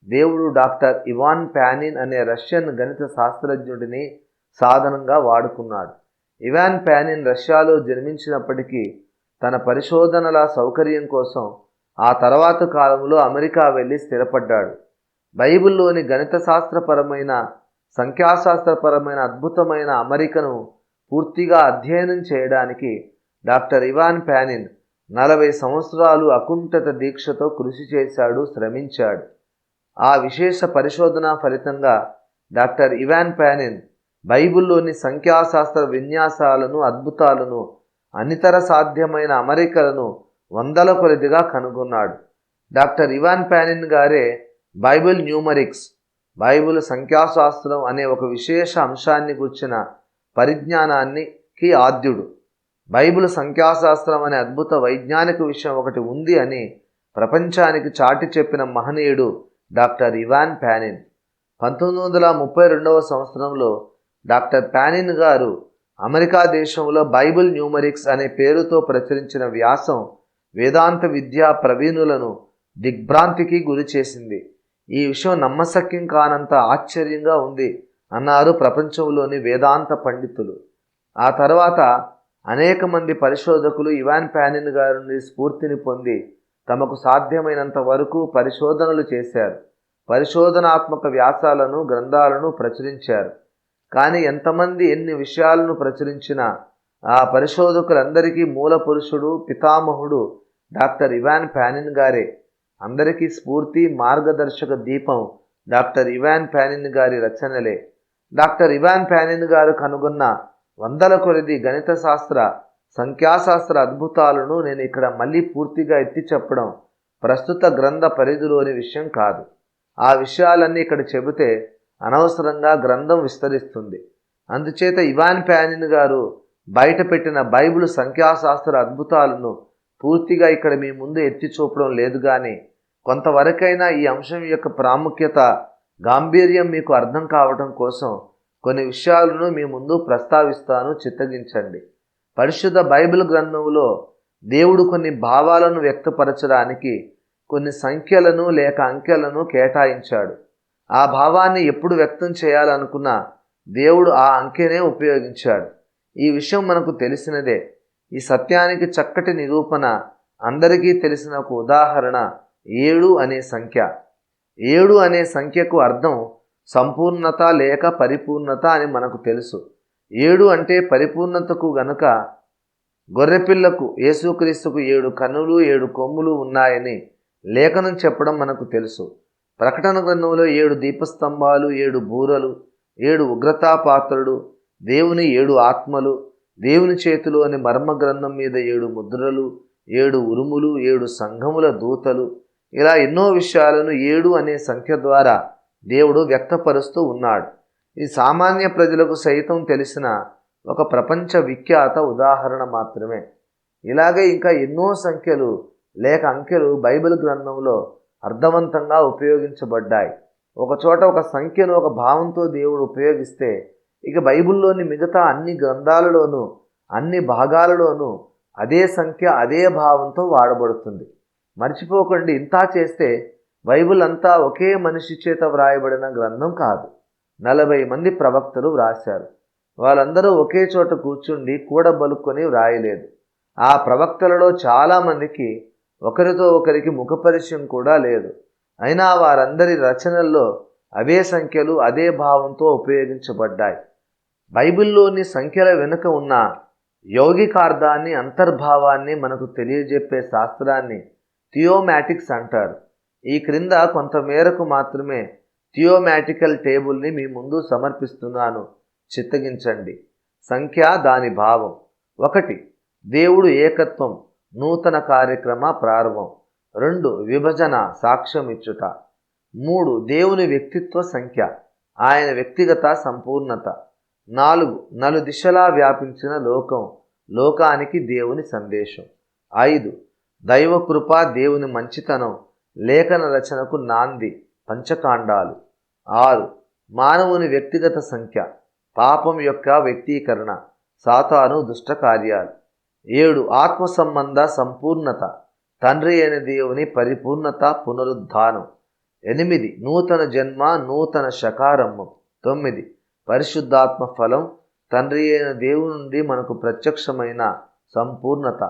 దేవుడు డాక్టర్ ఇవాన్ ప్యానిన్ అనే రష్యన్ గణిత శాస్త్రజ్ఞుడిని సాధనంగా వాడుకున్నాడు. ఇవాన్ ప్యానిన్ రష్యాలో జన్మించినప్పటికీ తన పరిశోధనల సౌకర్యం కోసం ఆ తర్వాత కాలంలో అమెరికా వెళ్ళి స్థిరపడ్డాడు. బైబిల్లోని గణిత శాస్త్రపరమైన, సంఖ్యాశాస్త్రపరమైన అద్భుతమైన అమరికను పూర్తిగా అధ్యయనం చేయడానికి డాక్టర్ ఇవాన్ ప్యానిన్ 40 సంవత్సరాలు అకుంఠిత దీక్షతో కృషి చేశాడు, శ్రమించాడు. ఆ విశేష పరిశోధన ఫలితంగా డాక్టర్ ఇవాన్ ప్యానిన్ బైబిల్లోని సంఖ్యాశాస్త్ర విన్యాసాలను, అద్భుతాలను, అనితర సాధ్యమైన అమరికలను వందల కొలదిగా కనుగొన్నాడు. డాక్టర్ ఇవాన్ ప్యానిన్ గారే బైబిల్ న్యూమరిక్స్, బైబిల్ సంఖ్యాశాస్త్రం అనే ఒక విశేష అంశాన్ని గుర్చిన పరిజ్ఞానానికి ఆద్యుడు. బైబిల్ సంఖ్యాశాస్త్రం అనే అద్భుత వైజ్ఞానిక విషయం ఒకటి ఉంది అని ప్రపంచానికి చాటి చెప్పిన మహనీయుడు డాక్టర్ ఇవాన్ ప్యానిన్. 1932వ సంవత్సరంలో డాక్టర్ ప్యానిన్ గారు అమెరికా దేశంలో బైబిల్ న్యూమరిక్స్ అనే పేరుతో ప్రచురించిన వ్యాసం వేదాంత విద్యా ప్రవీణులను దిగ్భ్రాంతికి గురి చేసింది. ఈ విషయం నమ్మశక్యం కానంత ఆశ్చర్యంగా ఉంది అన్నారు ప్రపంచంలోని వేదాంత పండితులు. ఆ తర్వాత అనేక మంది పరిశోధకులు ఇవాన్ ప్యానిన్ గారి నుండి స్ఫూర్తిని పొంది తమకు సాధ్యమైనంత వరకు పరిశోధనలు చేశారు. పరిశోధనాత్మక వ్యాసాలను, గ్రంథాలను ప్రచురించారు. కానీ ఎంతమంది ఎన్ని విషయాలను ప్రచురించినా ఆ పరిశోధకులందరికీ మూల పురుషుడు, పితామహుడు డాక్టర్ ఇవాన్ ప్యానిన్ గారే. అందరికీ స్ఫూర్తి, మార్గదర్శక దీపం డాక్టర్ ఇవాన్ ప్యానిన్ గారి రచనలే. డాక్టర్ ఇవాన్ ప్యానిన్ గారు కనుగొన్న వందల కొలది గణిత శాస్త్ర, సంఖ్యాశాస్త్ర అద్భుతాలను నేను ఇక్కడ మళ్ళీ పూర్తిగా ఎత్తి చెప్పడం ప్రస్తుత గ్రంథ పరిధిలోని విషయం కాదు. ఆ విషయాలన్నీ ఇక్కడ చెబితే అనవసరంగా గ్రంథం విస్తరిస్తుంది. అందుచేత ఇవాన్ ప్యానిన్ గారు బయట పెట్టిన బైబిల్ సంఖ్యాశాస్త్ర అద్భుతాలను పూర్తిగా ఇక్కడ మీ ముందు ఎత్తి చూపడం లేదు. కానీ కొంతవరకైనా ఈ అంశం యొక్క ప్రాముఖ్యత, గాంభీర్యం మీకు అర్థం కావటం కోసం కొన్ని విషయాలను మీ ముందు ప్రస్తావిస్తాను, చిత్తగించండి. పరిశుద్ధ బైబిల్ గ్రంథంలో దేవుడు కొన్ని భావాలను వ్యక్తపరచడానికి కొన్ని సంఖ్యలను లేక అంకెలను కేటాయించాడు. ఆ భావాన్ని ఎప్పుడు వ్యక్తం చేయాలనుకున్నా దేవుడు ఆ అంకెనే ఉపయోగించాడు. ఈ విషయం మనకు తెలిసినదే. ఈ సత్యానికి చక్కటి నిరూపణ అందరికీ తెలిసిన ఒక ఉదాహరణ 7 అనే సంఖ్య. 7 అనే సంఖ్యకు అర్థం సంపూర్ణత లేక పరిపూర్ణత అని మనకు తెలుసు. 7 అంటే పరిపూర్ణతకు గనుక గొర్రెపిల్లకు, యేసుక్రీస్తుకు 7 కన్నులు 7 కొమ్ములు ఉన్నాయని లేఖనం చెప్పడం మనకు తెలుసు. ప్రకటన గ్రంథంలో 7 దీపస్తంభాలు, 7 బూరలు, 7 ఉగ్రతాపాత్రుడు, దేవుని 7 ఆత్మలు, దేవుని చేతిలో అని మర్మ గ్రంథం మీద 7 ముద్రలు, 7 ఉరుములు, 7 సంఘముల దూతలు, ఇలా ఎన్నో విషయాలను 7 అనే సంఖ్య ద్వారా దేవుడు వ్యక్తపరుస్తూ ఉన్నాడు. ఈ సామాన్య ప్రజలకు సైతం తెలిసిన ఒక ప్రపంచ విఖ్యాత ఉదాహరణ మాత్రమే. ఇలాగే ఇంకా ఎన్నో సంఖ్యలు లేక అంకెలు బైబిల్ గ్రంథంలో అర్థవంతంగా ఉపయోగించబడ్డాయి. ఒకచోట ఒక సంఖ్యను ఒక భావంతో దేవుడు ఉపయోగిస్తే ఇక బైబిల్లోని మిగతా అన్ని గ్రంథాలలోనూ అన్ని భాగాలలోనూ అదే సంఖ్య అదే భావంతో వాడబడుతుంది. మర్చిపోకండి, ఇంతా చేస్తే బైబిల్ అంతా ఒకే మనిషి చేత వ్రాయబడిన గ్రంథం కాదు. 40 మంది ప్రవక్తలు వ్రాశారు. వాళ్ళందరూ ఒకే చోట కూర్చుండి కూడబలుక్కొని వ్రాయలేదు. ఆ ప్రవక్తలలో చాలామందికి ఒకరితో ఒకరికి ముఖపరిచయం కూడా లేదు. అయినా వారందరి రచనల్లో అవే సంఖ్యలు అదే భావంతో ఉపయోగించబడ్డాయి. బైబిల్లోని సంఖ్యల వెనుక ఉన్న యౌగికార్థాన్ని, అంతర్భావాన్ని మనకు తెలియజెప్పే శాస్త్రాన్ని థియోమాటిక్స్ అంటారు. ఈ క్రింద కొంతమేరకు మాత్రమే థియోమాటికల్ టేబుల్ని మీ ముందు సమర్పిస్తున్నాను, చిత్తగించండి. సంఖ్య, దాని భావం. 1. దేవుడు ఏకత్వం, నూతన కార్యక్రమ ప్రారంభం. 2. విభజన, సాక్ష్యం ఇచ్చుట. 3. దేవుని వ్యక్తిత్వ సంఖ్య, ఆయన వ్యక్తిగత సంపూర్ణత. 4. నలుదిశలా వ్యాపించిన లోకం, లోకానికి దేవుని సందేశం. 5. దైవకృప, దేవుని మంచితనం, లేఖన రచనకు నాంది, పంచకాండాలు. 6. మానవుని వ్యక్తిగత సంఖ్య, పాపం యొక్క వ్యక్తీకరణ, సాతాను దుష్ట కార్యాలు. 7. ఆత్మ సంబంధ సంపూర్ణత, తండ్రి అయిన దేవుని పరిపూర్ణత, పునరుద్ధానం. 8. నూతన జన్మ, నూతన శకారంభం. 9. పరిశుద్ధాత్మ ఫలం, తండ్రి అయిన దేవుని నుండి మనకు ప్రత్యక్షమైన సంపూర్ణత.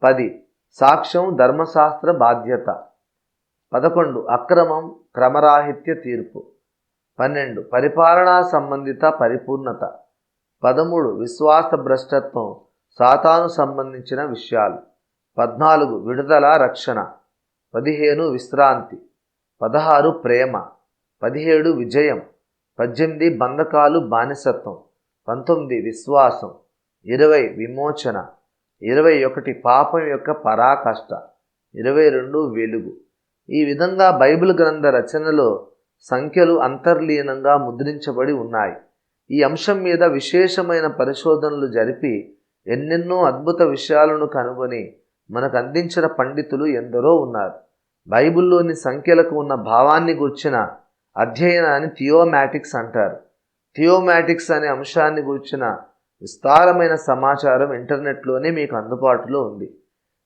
10. సాక్ష్యం, ధర్మశాస్త్ర బాధ్యత. 11. అక్రమం, క్రమరాహిత్య తీర్పు. 12. పరిపాలనా సంబంధిత పరిపూర్ణత. 13. విశ్వాస భ్రష్టత్వం, సాతాను సంబంధించిన విషయాలు. 14. విడుదల, రక్షణ. 15. విశ్రాంతి. 16. ప్రేమ. 17. విజయం. 18. బంధకాలు, బానిసత్వం. 19. విశ్వాసం. 20. విమోచన. 21. పాపం యొక్క పరాకాష్ట. 22. వెలుగు. ఈ విధంగా బైబిల్ గ్రంథ రచనలో సంఖ్యలు అంతర్లీనంగా ముద్రించబడి ఉన్నాయి. ఈ అంశం మీద విశేషమైన పరిశోధనలు జరిపి ఎన్నెన్నో అద్భుత విషయాలను కనుగొని మనకు అందించిన పండితులు ఎందరో ఉన్నారు. బైబిల్లోని సంఖ్యలకు ఉన్న భావాన్ని గుర్చిన అధ్యయనాన్ని థియోమాటిక్స్ అంటారు. థియోమాటిక్స్ అనే అంశాన్ని గుర్చిన విస్తారమైన సమాచారం ఇంటర్నెట్లోనే మీకు అందుబాటులో ఉంది.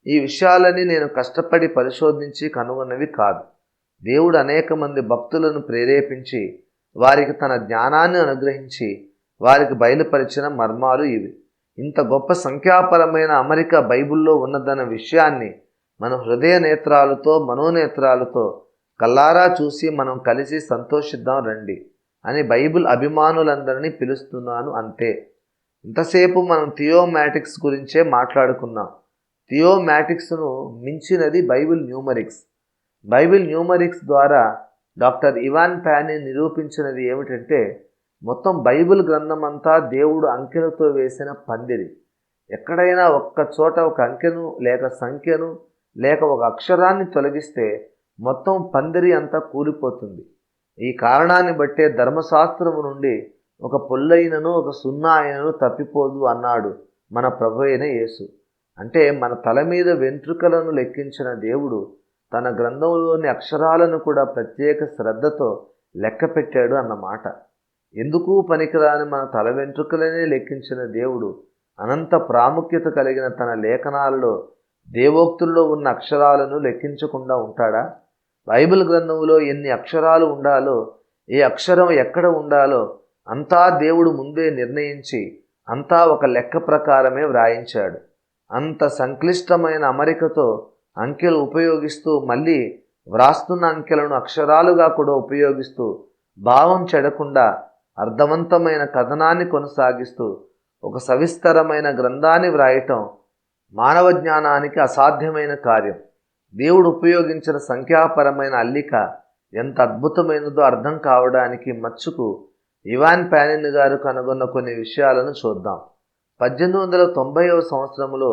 ఈ విషయాలన్నీ నేను కష్టపడి పరిశోధించి కనుగొన్నవి కాదు. దేవుడు అనేక మంది భక్తులను ప్రేరేపించి వారికి తన జ్ఞానాన్ని అనుగ్రహించి వారికి బయలుపరిచిన మర్మాలు ఇవి. ఇంత గొప్ప సంఖ్యాపరమైన అమరిక బైబిల్లో ఉన్నదన్న విషయాన్ని మన హృదయ నేత్రాలతో, మనోనేత్రాలతో కల్లారా చూసి మనం కలిసి సంతోషిద్దాం రండి అని బైబిల్ అభిమానులందరినీ పిలుస్తున్నాను, అంతే. ఇంతసేపు మనం థియోమాటిక్స్ గురించే మాట్లాడుకున్నాం. థియోమాటిక్స్ను మించినది బైబిల్ న్యూమరిక్స్. బైబిల్ న్యూమరిక్స్ ద్వారా డాక్టర్ ఇవాన్ ప్యానిన్ నిరూపించినది ఏమిటంటే, మొత్తం బైబిల్ గ్రంథం అంతా దేవుడు అంకెలతో వేసిన పందిరి. ఎక్కడైనా ఒక్క చోట ఒక అంకెను లేక సంఖ్యను లేక ఒక అక్షరాన్ని తొలగిస్తే మొత్తం పందిరి అంతా కూలిపోతుంది. ఈ కారణాన్ని బట్టే ధర్మశాస్త్రము నుండి ఒక పొల్లైనను ఒక సున్నా అయినను తప్పిపోదు అన్నాడు మన ప్రభు అయిన యేసు. అంటే మన తల మీద వెంట్రుకలను లెక్కించిన దేవుడు తన గ్రంథంలోని అక్షరాలను కూడా ప్రత్యేక శ్రద్ధతో లెక్క పెట్టాడు అన్నమాట. ఎందుకు పనికిరాని మన తల వెంట్రుకలనే లెక్కించిన దేవుడు అనంత ప్రాముఖ్యత కలిగిన తన లేఖనాలలో దేవోక్తుల్లో ఉన్న అక్షరాలను లెక్కించకుండా ఉంటాడా? బైబిల్ గ్రంథంలో ఎన్ని అక్షరాలు ఉండాలో, ఏ అక్షరం ఎక్కడ ఉండాలో అంతా దేవుడు ముందే నిర్ణయించి అంతా ఒక లెక్క ప్రకారమే వ్రాయించాడు. అంత సంక్లిష్టమైన అమరికతో అంకెలు ఉపయోగిస్తూ మళ్ళీ వ్రాస్తున్న అంకెలను అక్షరాలుగా కూడా ఉపయోగిస్తూ భావం చెడకుండా అర్థవంతమైన కథనాన్ని కొనసాగిస్తూ ఒక సవిస్తరమైన గ్రంథాన్ని వ్రాయటం మానవ జ్ఞానానికి అసాధ్యమైన కార్యం. దేవుడు ఉపయోగించిన సంఖ్యాపరమైన అల్లిక ఎంత అద్భుతమైనదో అర్థం కావడానికి మచ్చుకు ఇవాన్ ప్యానిన్ గారు కనుగొన్న కొన్ని విషయాలను చూద్దాం. 1890వ సంవత్సరంలో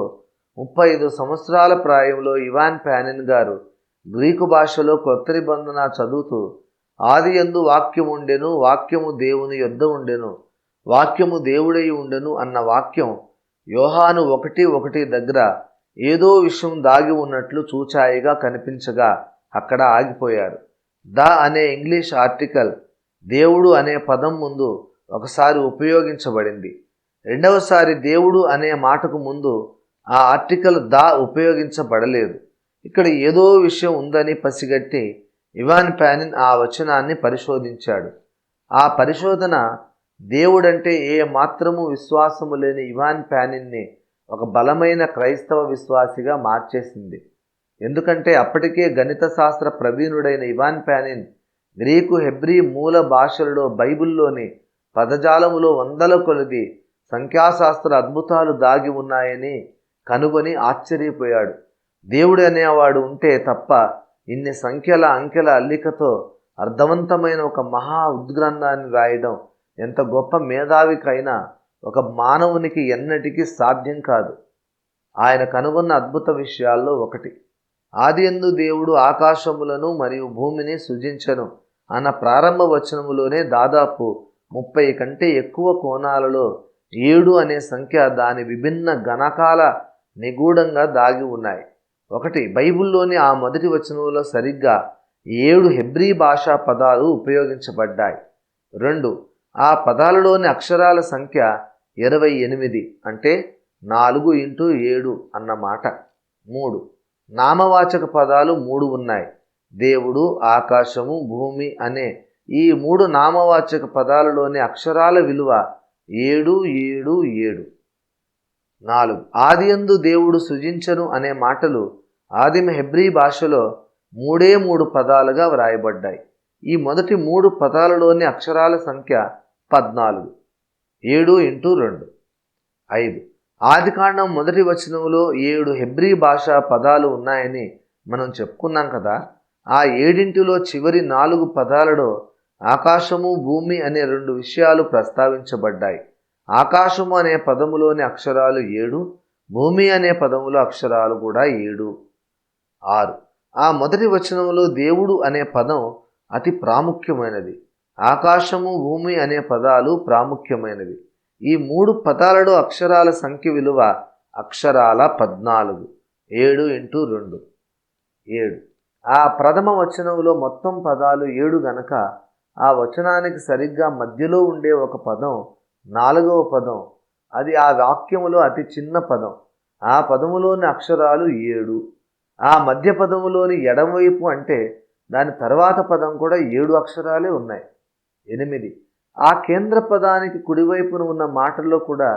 35 సంవత్సరాల ప్రాయంలో ఇవాన్ ప్యానిన్ గారు గ్రీకు భాషలో కొత్త నిబంధన చదువుతూ ఆది యందు వాక్యము ఉండెను, వాక్యము దేవుని యొద్ద ఉండెను, వాక్యము దేవుడై ఉండెను అన్న వాక్యం యోహాను 1:1 దగ్గర ఏదో విషయం దాగి ఉన్నట్లు చూచాయిగా కనిపించగా అక్కడ ఆగిపోయారు. ద అనే ఇంగ్లీష్ ఆర్టికల్ దేవుడు అనే పదం ముందు ఒకసారి ఉపయోగించబడింది. రెండవసారి దేవుడు అనే మాటకు ముందు ఆ ఆర్టికల్ ద ఉపయోగించబడలేదు. ఇక్కడ ఏదో విషయం ఉందని పసిగట్టి ఇవాన్ ప్యానిన్ ఆ వచనాన్ని పరిశోధించాడు. ఆ పరిశోధన దేవుడంటే ఏ మాత్రము విశ్వాసము లేని ఇవాన్ ప్యానిన్ని ఒక బలమైన క్రైస్తవ విశ్వాసిగా మార్చేసింది. ఎందుకంటే అప్పటికే గణిత శాస్త్ర ప్రవీణుడైన ఇవాన్ ప్యానిన్ గ్రీకు, హెబ్రీ మూల భాషలలో బైబిల్లోని పదజాలములో వందల కొలది సంఖ్యాశాస్త్ర అద్భుతాలు దాగి ఉన్నాయని కనుగొని ఆశ్చర్యపోయాడు. దేవుడు అనేవాడు ఉంటే తప్ప ఇన్ని సంఖ్యల అంకెల అల్లికతో అర్థవంతమైన ఒక మహా ఉద్గ్రంథాన్ని రాయడం ఎంత గొప్ప మేధావికైనా ఒక మానవునికి ఎన్నటికీ సాధ్యం కాదు. ఆయన కనుగొన్న అద్భుత విషయాల్లో ఒకటి, ఆదియందు దేవుడు ఆకాశములను మరియు భూమిని సృజించెను అన్న ప్రారంభ వచనములోనే దాదాపు 30 కంటే ఎక్కువ కోణాలలో 7 అనే సంఖ్య దాని విభిన్న గణకాల నిగూఢంగా దాగి ఉన్నాయి. ఒకటి, బైబిల్లోని ఆ మొదటి వచనంలో సరిగ్గా 7 హెబ్రీ భాషా పదాలు ఉపయోగించబడ్డాయి. 2, ఆ పదాలలోని అక్షరాల సంఖ్య 28 అంటే 4 × 7 అన్నమాట. 3, నామవాచక పదాలు 3 ఉన్నాయి. దేవుడు, ఆకాశము, భూమి అనే ఈ 3 నామవాచక పదాలలోని అక్షరాల విలువ 7 7 7. 4, ఆదియందు దేవుడు సృజించెను అనే మాటలు ఆదిమ హెబ్రీ భాషలో 3 పదాలుగా వ్రాయబడ్డాయి. ఈ మొదటి 3 పదాలలోని అక్షరాల సంఖ్య 14, 7 × 2. 5, ఆదికాండం మొదటి వచనంలో 7 హెబ్రీ భాషా పదాలు ఉన్నాయని మనం చెప్పుకున్నాం కదా. ఆ 7లో చివరి 4 పదాలలో ఆకాశము, భూమి అనే 2 విషయాలు ప్రస్తావించబడ్డాయి. ఆకాశము అనే పదములోని అక్షరాలు 7, భూమి అనే పదములో అక్షరాలు కూడా 7. 6, ఆ మొదటి వచనంలో దేవుడు అనే పదం అతి ప్రాముఖ్యమైనది. ఆకాశము, భూమి అనే పదాలు ప్రాముఖ్యమైనవి. ఈ 3 పదాలలో అక్షరాల సంఖ్య విలువ అక్షరాల 14, 7 × 2, 7. ఆ ప్రథమ వచనంలో మొత్తం పదాలు 7 గనక ఆ వచనానికి సరిగ్గా మధ్యలో ఉండే ఒక పదం 4వ పదం. అది ఆ వాక్యములో అతి చిన్న పదం. ఆ పదములోని అక్షరాలు 7. ఆ మధ్య పదములోని ఎడమవైపు అంటే దాని తర్వాత పదం కూడా 7 అక్షరాలే ఉన్నాయి. 8, ఆ కేంద్ర పదానికి కుడివైపున ఉన్న మాటల్లో కూడా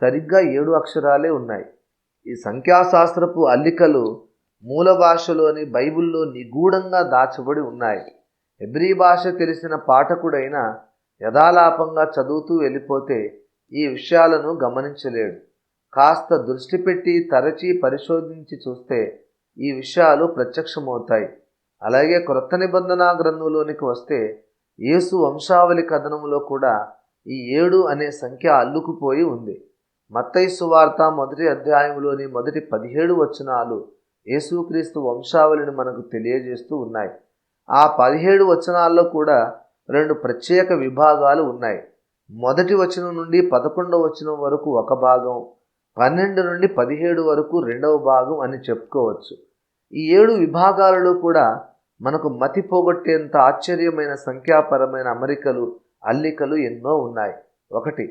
సరిగ్గా 7 అక్షరాలే ఉన్నాయి. ఈ సంఖ్యాశాస్త్రపు అల్లికలు మూల భాషలోని బైబిల్లో నిగూఢంగా దాచబడి ఉన్నాయి. హెబ్రీ భాష తెలిసిన పాఠకుడైనా యథాలాపంగా చదువుతూ వెళ్ళిపోతే ఈ విషయాలను గమనించలేడు. కాస్త దృష్టి పెట్టి తరచి పరిశోధించి చూస్తే ఈ విషయాలు ప్రత్యక్షమవుతాయి. అలాగే క్రొత్త నిబంధన గ్రంథంలోనికి వస్తే యేసు వంశావళి కథనంలో కూడా ఈ 7 అనే సంఖ్య అల్లుకుపోయి ఉంది. మత్తయి సువార్త 1వ అధ్యాయంలోని మొదటి 17 వచనాలు యేసుక్రీస్తు వంశావళిని మనకు తెలియజేస్తూ ఉన్నాయి. ఆ 17 వచనాల్లో కూడా 2 ప్రత్యేక విభాగాలు ఉన్నాయి. మొదటి వచనం నుండి 11వ వచనం వరకు ఒక భాగం, 12 నుండి 17 వరకు రెండవ భాగం అని చెప్పుకోవచ్చు. ఈ 7 విభాగాలలో కూడా మనకు మతి పోగొట్టేంత ఆశ్చర్యమైన సంఖ్యాపరమైన అమరికలు, అల్లికలు ఎన్నో ఉన్నాయి. ఒకటి,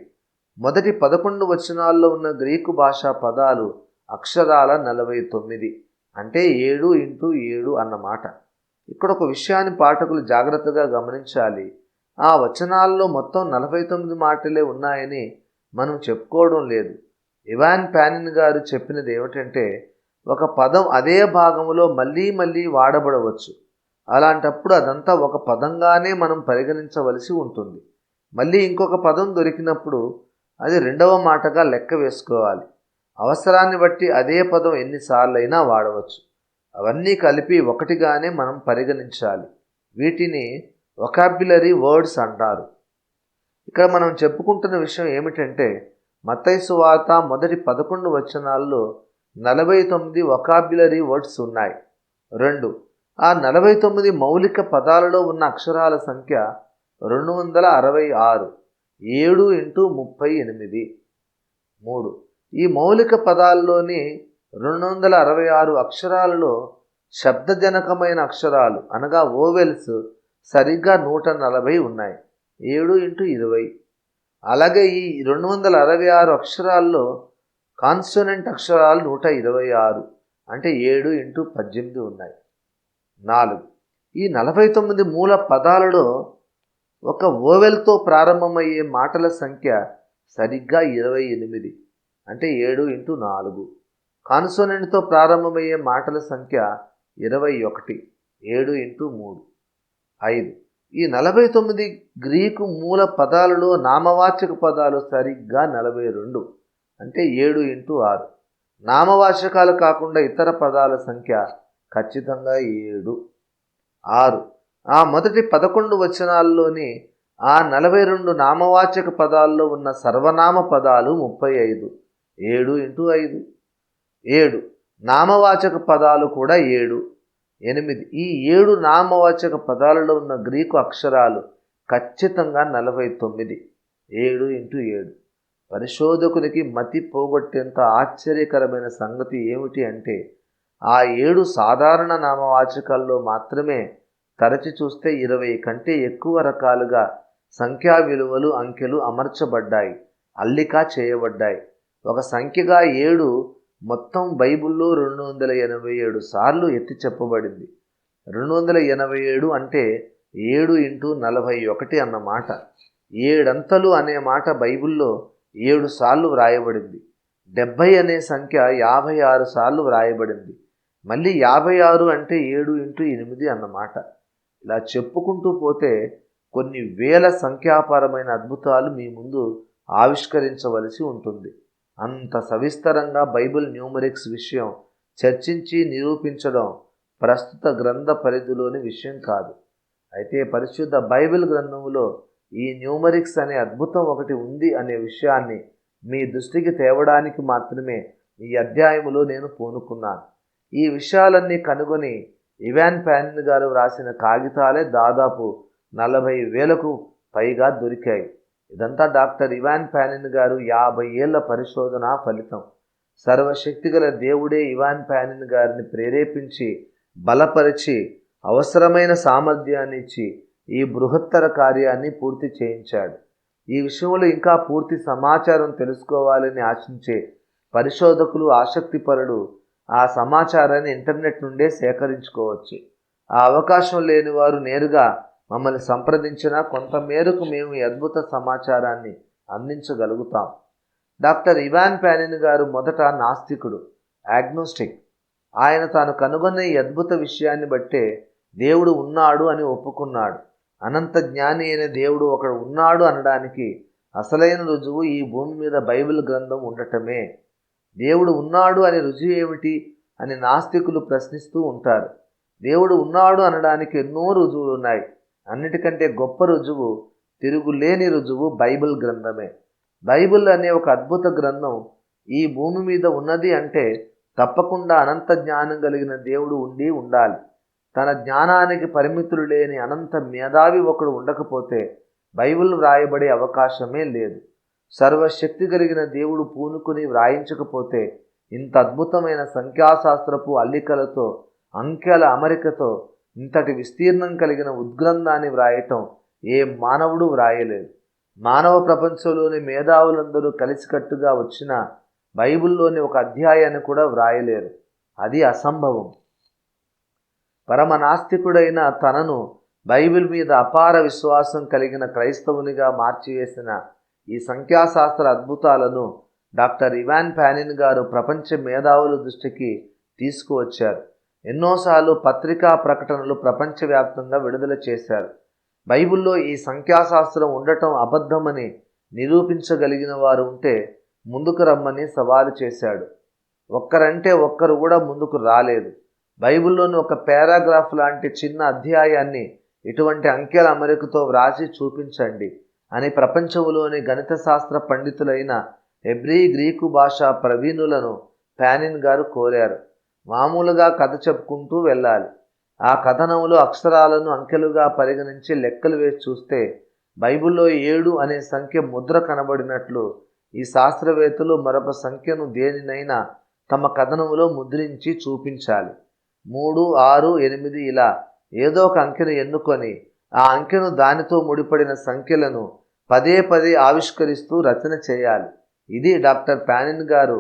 మొదటి 11 వచనాల్లో ఉన్న గ్రీకు భాషా పదాలు అక్షరాల 49, అంటే 7x7 అన్నమాట. ఇక్కడ ఒక విషయాన్ని పాఠకులు జాగ్రత్తగా గమనించాలి. ఆ వచనాల్లో మొత్తం 49 మాటలే ఉన్నాయని మనం చెప్పుకోవడం లేదు. ఇవాన్ పానిన్ గారు చెప్పినది ఏమిటంటే, ఒక పదం అదే భాగంలో మళ్ళీ మళ్ళీ వాడబడవచ్చు. అలాంటప్పుడు అదంతా ఒక పదంగానే మనం పరిగణించవలసి ఉంటుంది. మళ్ళీ ఇంకొక పదం దొరికినప్పుడు అది రెండవ మాటగా లెక్క వేసుకోవాలి. అవసరాన్ని బట్టి అదే పదం ఎన్నిసార్లైనా వాడవచ్చు. అవన్నీ కలిపి ఒకటిగానే మనం పరిగణించాలి. వీటిని వొకాబ్యులరీ వర్డ్స్ అంటారు. ఇక్కడ మనం చెప్పుకుంటున్న విషయం ఏమిటంటే, మత్తయి సువార్త మొదటి 11 వచనాల్లో 49 వొకాబ్యులరీ వర్డ్స్ ఉన్నాయి. 2, ఆ 49 మౌలిక పదాలలో ఉన్న అక్షరాల సంఖ్య 266, 7x38. 3, ఈ మౌలిక పదాల్లోని 266 అక్షరాలలో శబ్దజనకమైన అక్షరాలు అనగా ఓవెల్స్ సరిగ్గా 140 ఉన్నాయి, 7x20. అలాగే ఈ 266 అక్షరాల్లో కాన్సోనెంట్ అక్షరాలు 126, అంటే 7x18 ఉన్నాయి. 4, ఈ 49 మూల పదాలలో ఒక ఓవెల్తో ప్రారంభమయ్యే మాటల సంఖ్య సరిగ్గా 28, అంటే 7x4. కాన్సోనెంట్తో ప్రారంభమయ్యే మాటల సంఖ్య 21, 7x3. 5, ఈ 49 గ్రీకు మూల పదాలలో నామవాచక పదాలు సరిగ్గా 42, అంటే 7x6. నామవాచకాలు కాకుండా ఇతర పదాల సంఖ్య ఖచ్చితంగా 7. 6, ఆ మొదటి 11 వచనాల్లోని ఆ 42 నామవాచక పదాల్లో ఉన్న సర్వనామ పదాలు 35, 7x5. 7, నామవాచక పదాలు కూడా 7. 8, ఈ 7 నామవాచక పదాలలో ఉన్న గ్రీకు అక్షరాలు ఖచ్చితంగా 49, 7x7. పరిశోధకునికి మతి పోగొట్టేంత ఆశ్చర్యకరమైన సంగతి ఏమిటి అంటే, ఆ 7 సాధారణ నామవాచకాల్లో మాత్రమే తరచి చూస్తే 20 కంటే ఎక్కువ రకాలుగా సంఖ్యా విలువలు, అంకెలు అమర్చబడ్డాయి, అల్లిక చేయబడ్డాయి. ఒక సంఖ్యగా 7 మొత్తం బైబిల్లో 287 సార్లు ఎత్తి చెప్పబడింది. 287 అంటే 7x41 అన్నమాట. 7 అంతలు అనే మాట బైబిల్లో 7 సార్లు వ్రాయబడింది. 70 అనే సంఖ్య 56 సార్లు వ్రాయబడింది. మళ్ళీ 56 అంటే 7x8 అన్నమాట. ఇలా చెప్పుకుంటూ పోతే కొన్ని వేల సంఖ్యాపరమైన అద్భుతాలు మీ ముందు ఆవిష్కరించవలసి ఉంటుంది. అంత సవిస్తరంగా బైబిల్ న్యూమరిక్స్ విషయం చర్చించి నిరూపించడం ప్రస్తుత గ్రంథ పరిధిలోని విషయం కాదు. అయితే పరిశుద్ధ బైబిల్ గ్రంథంలో ఈ న్యూమరిక్స్ అనే అద్భుతం ఒకటి ఉంది అనే విషయాన్ని మీ దృష్టికి తేవడానికి మాత్రమే ఈ అధ్యాయములో నేను పూనుకున్నాను. ఈ విషయాలన్నీ కనుగొని ఇవాన్ పానిన్ గారు వ్రాసిన కాగితాలే దాదాపు 40,000కు పైగా దొరికాయి. ఇదంతా డాక్టర్ ఇవాన్ పానిన్ గారు 50 ఏళ్ల పరిశోధన ఫలితం. సర్వశక్తిగల దేవుడే ఇవాన్ పానిన్ గారిని ప్రేరేపించి, బలపరిచి, అవసరమైన సామర్థ్యాన్ని ఇచ్చి ఈ బృహత్తర కార్యాన్ని పూర్తి చేయించాడు. ఈ విషయంలో ఇంకా పూర్తి సమాచారం తెలుసుకోవాలని ఆశించే పరిశోధకులు, ఆసక్తిపరులు ఆ సమాచారాన్ని ఇంటర్నెట్ నుండే సేకరించుకోవచ్చు. ఆ అవకాశం లేని వారు నేరుగా మమ్మల్ని సంప్రదించినా కొంత మేరకు మేము ఈ అద్భుత సమాచారాన్ని అందించగలుగుతాం. డాక్టర్ ఇవాన్ పానిన్ గారు మొదట నాస్తికుడు, ఆగ్నోస్టిక్. ఆయన తాను కనుగొన్న ఈ అద్భుత విషయాన్ని బట్టే దేవుడు ఉన్నాడు అని ఒప్పుకున్నాడు. అనంత జ్ఞాని అయిన దేవుడు ఒకడు ఉన్నాడు అనడానికి అసలైన రుజువు ఈ భూమి మీద బైబిల్ గ్రంథం ఉండటమే. దేవుడు ఉన్నాడు అనే రుజువు ఏమిటి అని నాస్తికులు ప్రశ్నిస్తూ ఉంటారు. దేవుడు ఉన్నాడు అనడానికి ఎన్నో రుజువులు ఉన్నాయి. అన్నిటికంటే గొప్ప రుజువు, తిరుగులేని రుజువు బైబిల్ గ్రంథమే. బైబిల్ అనే ఒక అద్భుత గ్రంథం ఈ భూమి మీద ఉన్నది అంటే తప్పకుండా అనంత జ్ఞానం కలిగిన దేవుడు ఉండి ఉండాలి. తన జ్ఞానానికి పరిమితులు లేని అనంత మేధావి ఒకడు ఉండకపోతే బైబిల్ వ్రాయబడే అవకాశమే లేదు. సర్వశక్తి కలిగిన దేవుడు పూనుకుని వ్రాయించకపోతే ఇంత అద్భుతమైన సంఖ్యాశాస్త్రపు అల్లికలతో, అంకెల అమరికతో ఇంతటి విస్తీర్ణం కలిగిన ఉద్గ్రంథాన్ని వ్రాయటం ఏ మానవుడు వ్రాయలేదు. మానవ ప్రపంచంలోని మేధావులందరూ కలిసికట్టుగా వచ్చిన బైబిల్లోని ఒక అధ్యాయాన్ని కూడా వ్రాయలేరు. అది అసంభవం. పరమ నాస్తికుడైన తనను బైబిల్ మీద అపార విశ్వాసం కలిగిన క్రైస్తవునిగా మార్చివేసిన ఈ సంఖ్యాశాస్త్ర అద్భుతాలను డాక్టర్ ఇవాన్ పానిన్ గారు ప్రపంచ మేధావుల దృష్టికి తీసుకువచ్చారు. ఎన్నోసార్లు పత్రికా ప్రకటనలు ప్రపంచవ్యాప్తంగా విడుదల చేశారు. బైబిల్లో ఈ సంఖ్యాశాస్త్రం ఉండటం అబద్ధమని నిరూపించగలిగిన వారు ఉంటే ముందుకు రమ్మని సవాలు చేశాడు. ఒక్కరంటే ఒక్కరు కూడా ముందుకు రాలేదు. బైబిల్లోని ఒక పారాగ్రాఫ్ లాంటి చిన్న అధ్యాయాన్ని ఇటువంటి అంకెల అమరికతో వ్రాసి చూపించండి అని ప్రపంచంలోని గణిత శాస్త్ర పండితులైన హెబ్రీ, గ్రీకు భాషా ప్రవీణులను పానిన్ గారు కోరారు. మామూలుగా కథ చెప్పుకుంటూ వెళ్ళాలి. ఆ కథనంలో అక్షరాలను అంకెలుగా పరిగణించి లెక్కలు వేసి చూస్తే బైబిల్లో 7 అనే సంఖ్య ముద్ర కనబడినట్లు ఈ శాస్త్రవేత్తలు మరొక సంఖ్యను దేనినైనా తమ కథనంలో ముద్రించి చూపించాలి. 3, 6, 8 ఇలా ఏదో ఒక అంకెను ఎన్నుకొని ఆ అంకెను దానితో ముడిపడిన సంఖ్యలను పదే పదే ఆవిష్కరిస్తూ రచన చేయాలి. ఇది డాక్టర్ పానిన్ గారు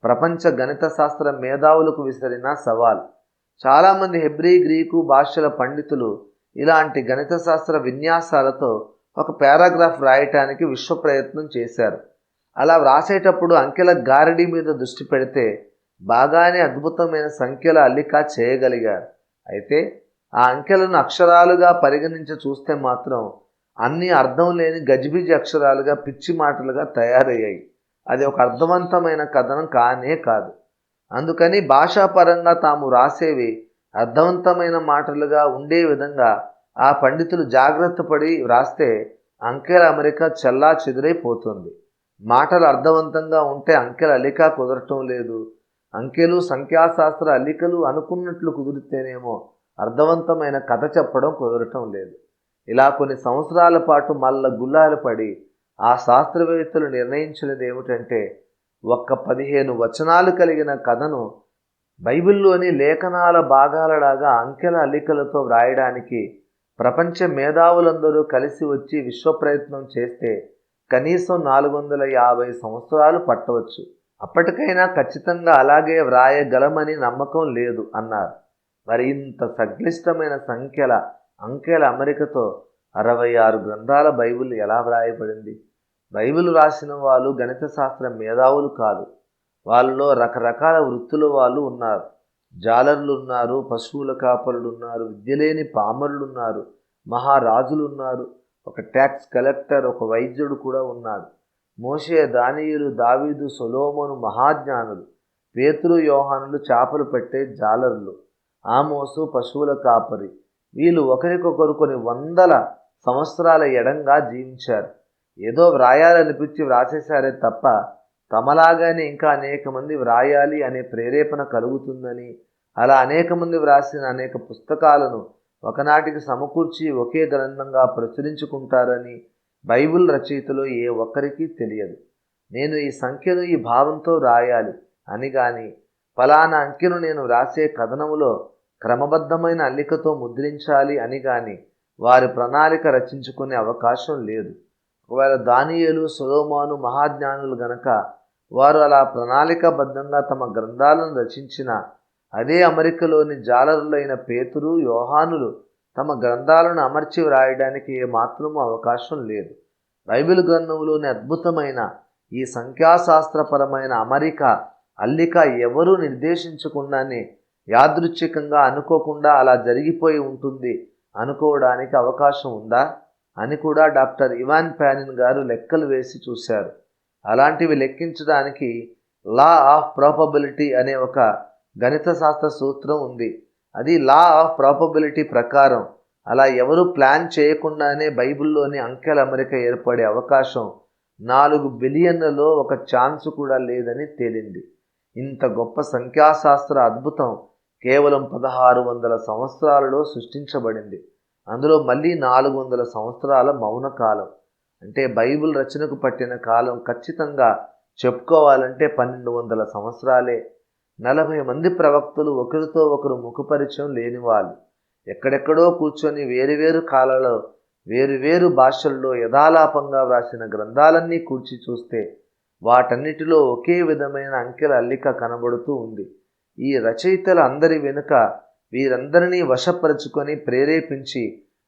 ప్రపంచ గణిత శాస్త్ర మేధావులకు విసిరిన సవాల్. చాలామంది హెబ్రీ, గ్రీకు భాషల పండితులు ఇలాంటి గణిత శాస్త్ర విన్యాసాలతో ఒక పారాగ్రాఫ్ రాయటానికి విశ్వ ప్రయత్నం చేశారు. అలా వ్రాసేటప్పుడు అంకెల గారడీ మీద దృష్టి పెడితే బాగానే అద్భుతమైన సంఖ్యల అల్లిక చేయగలిగారు. అయితే ఆ అంకెలను అక్షరాలుగా పరిగణించి చూస్తే మాత్రం అన్నీ అర్థం లేని గజిబిజి అక్షరాలుగా, పిచ్చి మాటలుగా తయారయ్యాయి. అది ఒక అర్థవంతమైన కథనం కానే కాదు. అందుకని భాషాపరంగా తాము రాసేవి అర్థవంతమైన మాటలుగా ఉండే విధంగా ఆ పండితులు జాగ్రత్త పడి వ్రాస్తే అంకెల అమరిక చల్లా చెదురైపోతుంది. మాటలు అర్థవంతంగా ఉంటే అంకెల అల్లిక కుదరటం లేదు. అంకెలు, సంఖ్యాశాస్త్ర అల్లికలు అనుకున్నట్లు కుదిరితేనేమో అర్థవంతమైన కథ చెప్పడం కుదరటం లేదు. ఇలా కొన్ని సంవత్సరాల పాటు మల్ల గుల్లాలు పడి ఆ శాస్త్రవేత్తలు నిర్ణయించినది ఏమిటంటే ఒక్క 15 వచనాలు కలిగిన కథను బైబిల్లోని లేఖనాల భాగాలలాగా అంకెల అల్లికలతో వ్రాయడానికి ప్రపంచ మేధావులందరూ కలిసి వచ్చి విశ్వ ప్రయత్నం చేస్తే కనీసం 450 సంవత్సరాలు పట్టవచ్చు. అప్పటికైనా ఖచ్చితంగా అలాగే వ్రాయగలమని నమ్మకం లేదు అన్నారు. మరి ఇంత సంక్లిష్టమైన అంకెల అమరికతో 66 గ్రంథాల బైబిల్ ఎలా వ్రాయబడింది? బైబిల్ రాసిన వాళ్ళు గణిత శాస్త్ర మేధావులు కాదు. వాళ్ళలో రకరకాల వృత్తుల వాళ్ళు ఉన్నారు. జాలర్లు ఉన్నారు, పశువుల కాపరులు ఉన్నారు, విద్యలేని పామరులు ఉన్నారు, మహారాజులు ఉన్నారు, ఒక ట్యాక్స్ కలెక్టర్, ఒక వైద్యుడు కూడా ఉన్నాడు. మోషే, దానియేలు, దావీదు, సొలొమోను మహాజ్ఞానులు. పేతురు, యోహానులు చేపలు పట్టే జాలర్లు. ఆమోసు పశువుల కాపరి. వీళ్ళు ఒకరికొకరు కొన్ని వందల సంవత్సరాల ఎడంగా జీవించారు. ఏదో వ్రాయాలనిపించి వ్రాసేశారే తప్ప తమలాగానే ఇంకా అనేక మంది వ్రాయాలి అనే ప్రేరేపణ కలుగుతుందని, అలా అనేక మంది వ్రాసిన అనేక పుస్తకాలను ఒకనాటికి సమకూర్చి ఒకే గ్రంథంగా ప్రచురించుకుంటారని బైబిల్ రచయితలో ఏ ఒక్కరికి తెలియదు. నేను ఈ సంఖ్యను ఈ భావంతో రాయాలి అని కానీ, ఫలానా అంకెను నేను వ్రాసే కథనములో క్రమబద్ధమైన అల్లికతో ముద్రించాలి అని కానీ వారి ప్రణాళిక రచించుకునే అవకాశం లేదు. ఒకవేళ దానియేలు, సొలొమోను మహాజ్ఞానులు గనక వారు అలా ప్రణాళికాబద్ధంగా తమ గ్రంథాలను రచించిన అదే అమెరికాలోని జాలరులైన పేతురు, యోహానులు తమ గ్రంథాలను అమర్చి వ్రాయడానికి ఏమాత్రమూ అవకాశం లేదు. బైబిల్ గ్రంథంలోని అద్భుతమైన ఈ సంఖ్యాశాస్త్రపరమైన అల్లిక ఎవరూ నిర్దేశించకుండానే యాదృచ్ఛికంగా అనుకోకుండా అలా జరిగిపోయి ఉంటుంది అనుకోవడానికి అవకాశం ఉందా? అని కూడా డాక్టర్ ఇవాన్ ప్యానిన్ గారు లెక్కలు వేసి చూశారు. అలాంటివి లెక్కించడానికి లా ఆఫ్ ప్రాబబిలిటీ అనే ఒక గణిత శాస్త్ర సూత్రం ఉంది. అది లా ఆఫ్ ప్రాబబిలిటీ ప్రకారం అలా ఎవరు ప్లాన్ చేయకుండానే బైబిల్లోని అంకెల అమరిక ఏర్పడే అవకాశం 4 బిలియన్లలో ఒక ఛాన్స్ కూడా లేదని తేలింది. ఇంత గొప్ప సంఖ్యాశాస్త్ర అద్భుతం కేవలం 1600 సంవత్సరాలలో సృష్టించబడింది. అందులో మళ్ళీ 400 సంవత్సరాల మౌన కాలం. అంటే బైబిల్ రచనకు పట్టిన కాలం ఖచ్చితంగా చెప్పుకోవాలంటే 1200 సంవత్సరాలే. 40 మంది ప్రవక్తలు ఒకరితో ఒకరు ముఖపరిచయం లేని వాళ్ళు. ఎక్కడెక్కడో కూర్చొని వేరువేరు కాలాల్లో వేరువేరు భాషల్లో యథాలాపంగా వ్రాసిన గ్రంథాలన్నీ కూర్చి చూస్తే వాటన్నిటిలో ఒకే విధమైన అంకెల అల్లిక కనబడుతూ ఉంది. ఈ రచయితల అందరి వెనుక వీరందరినీ వశపరుచుకొని ప్రేరేపించి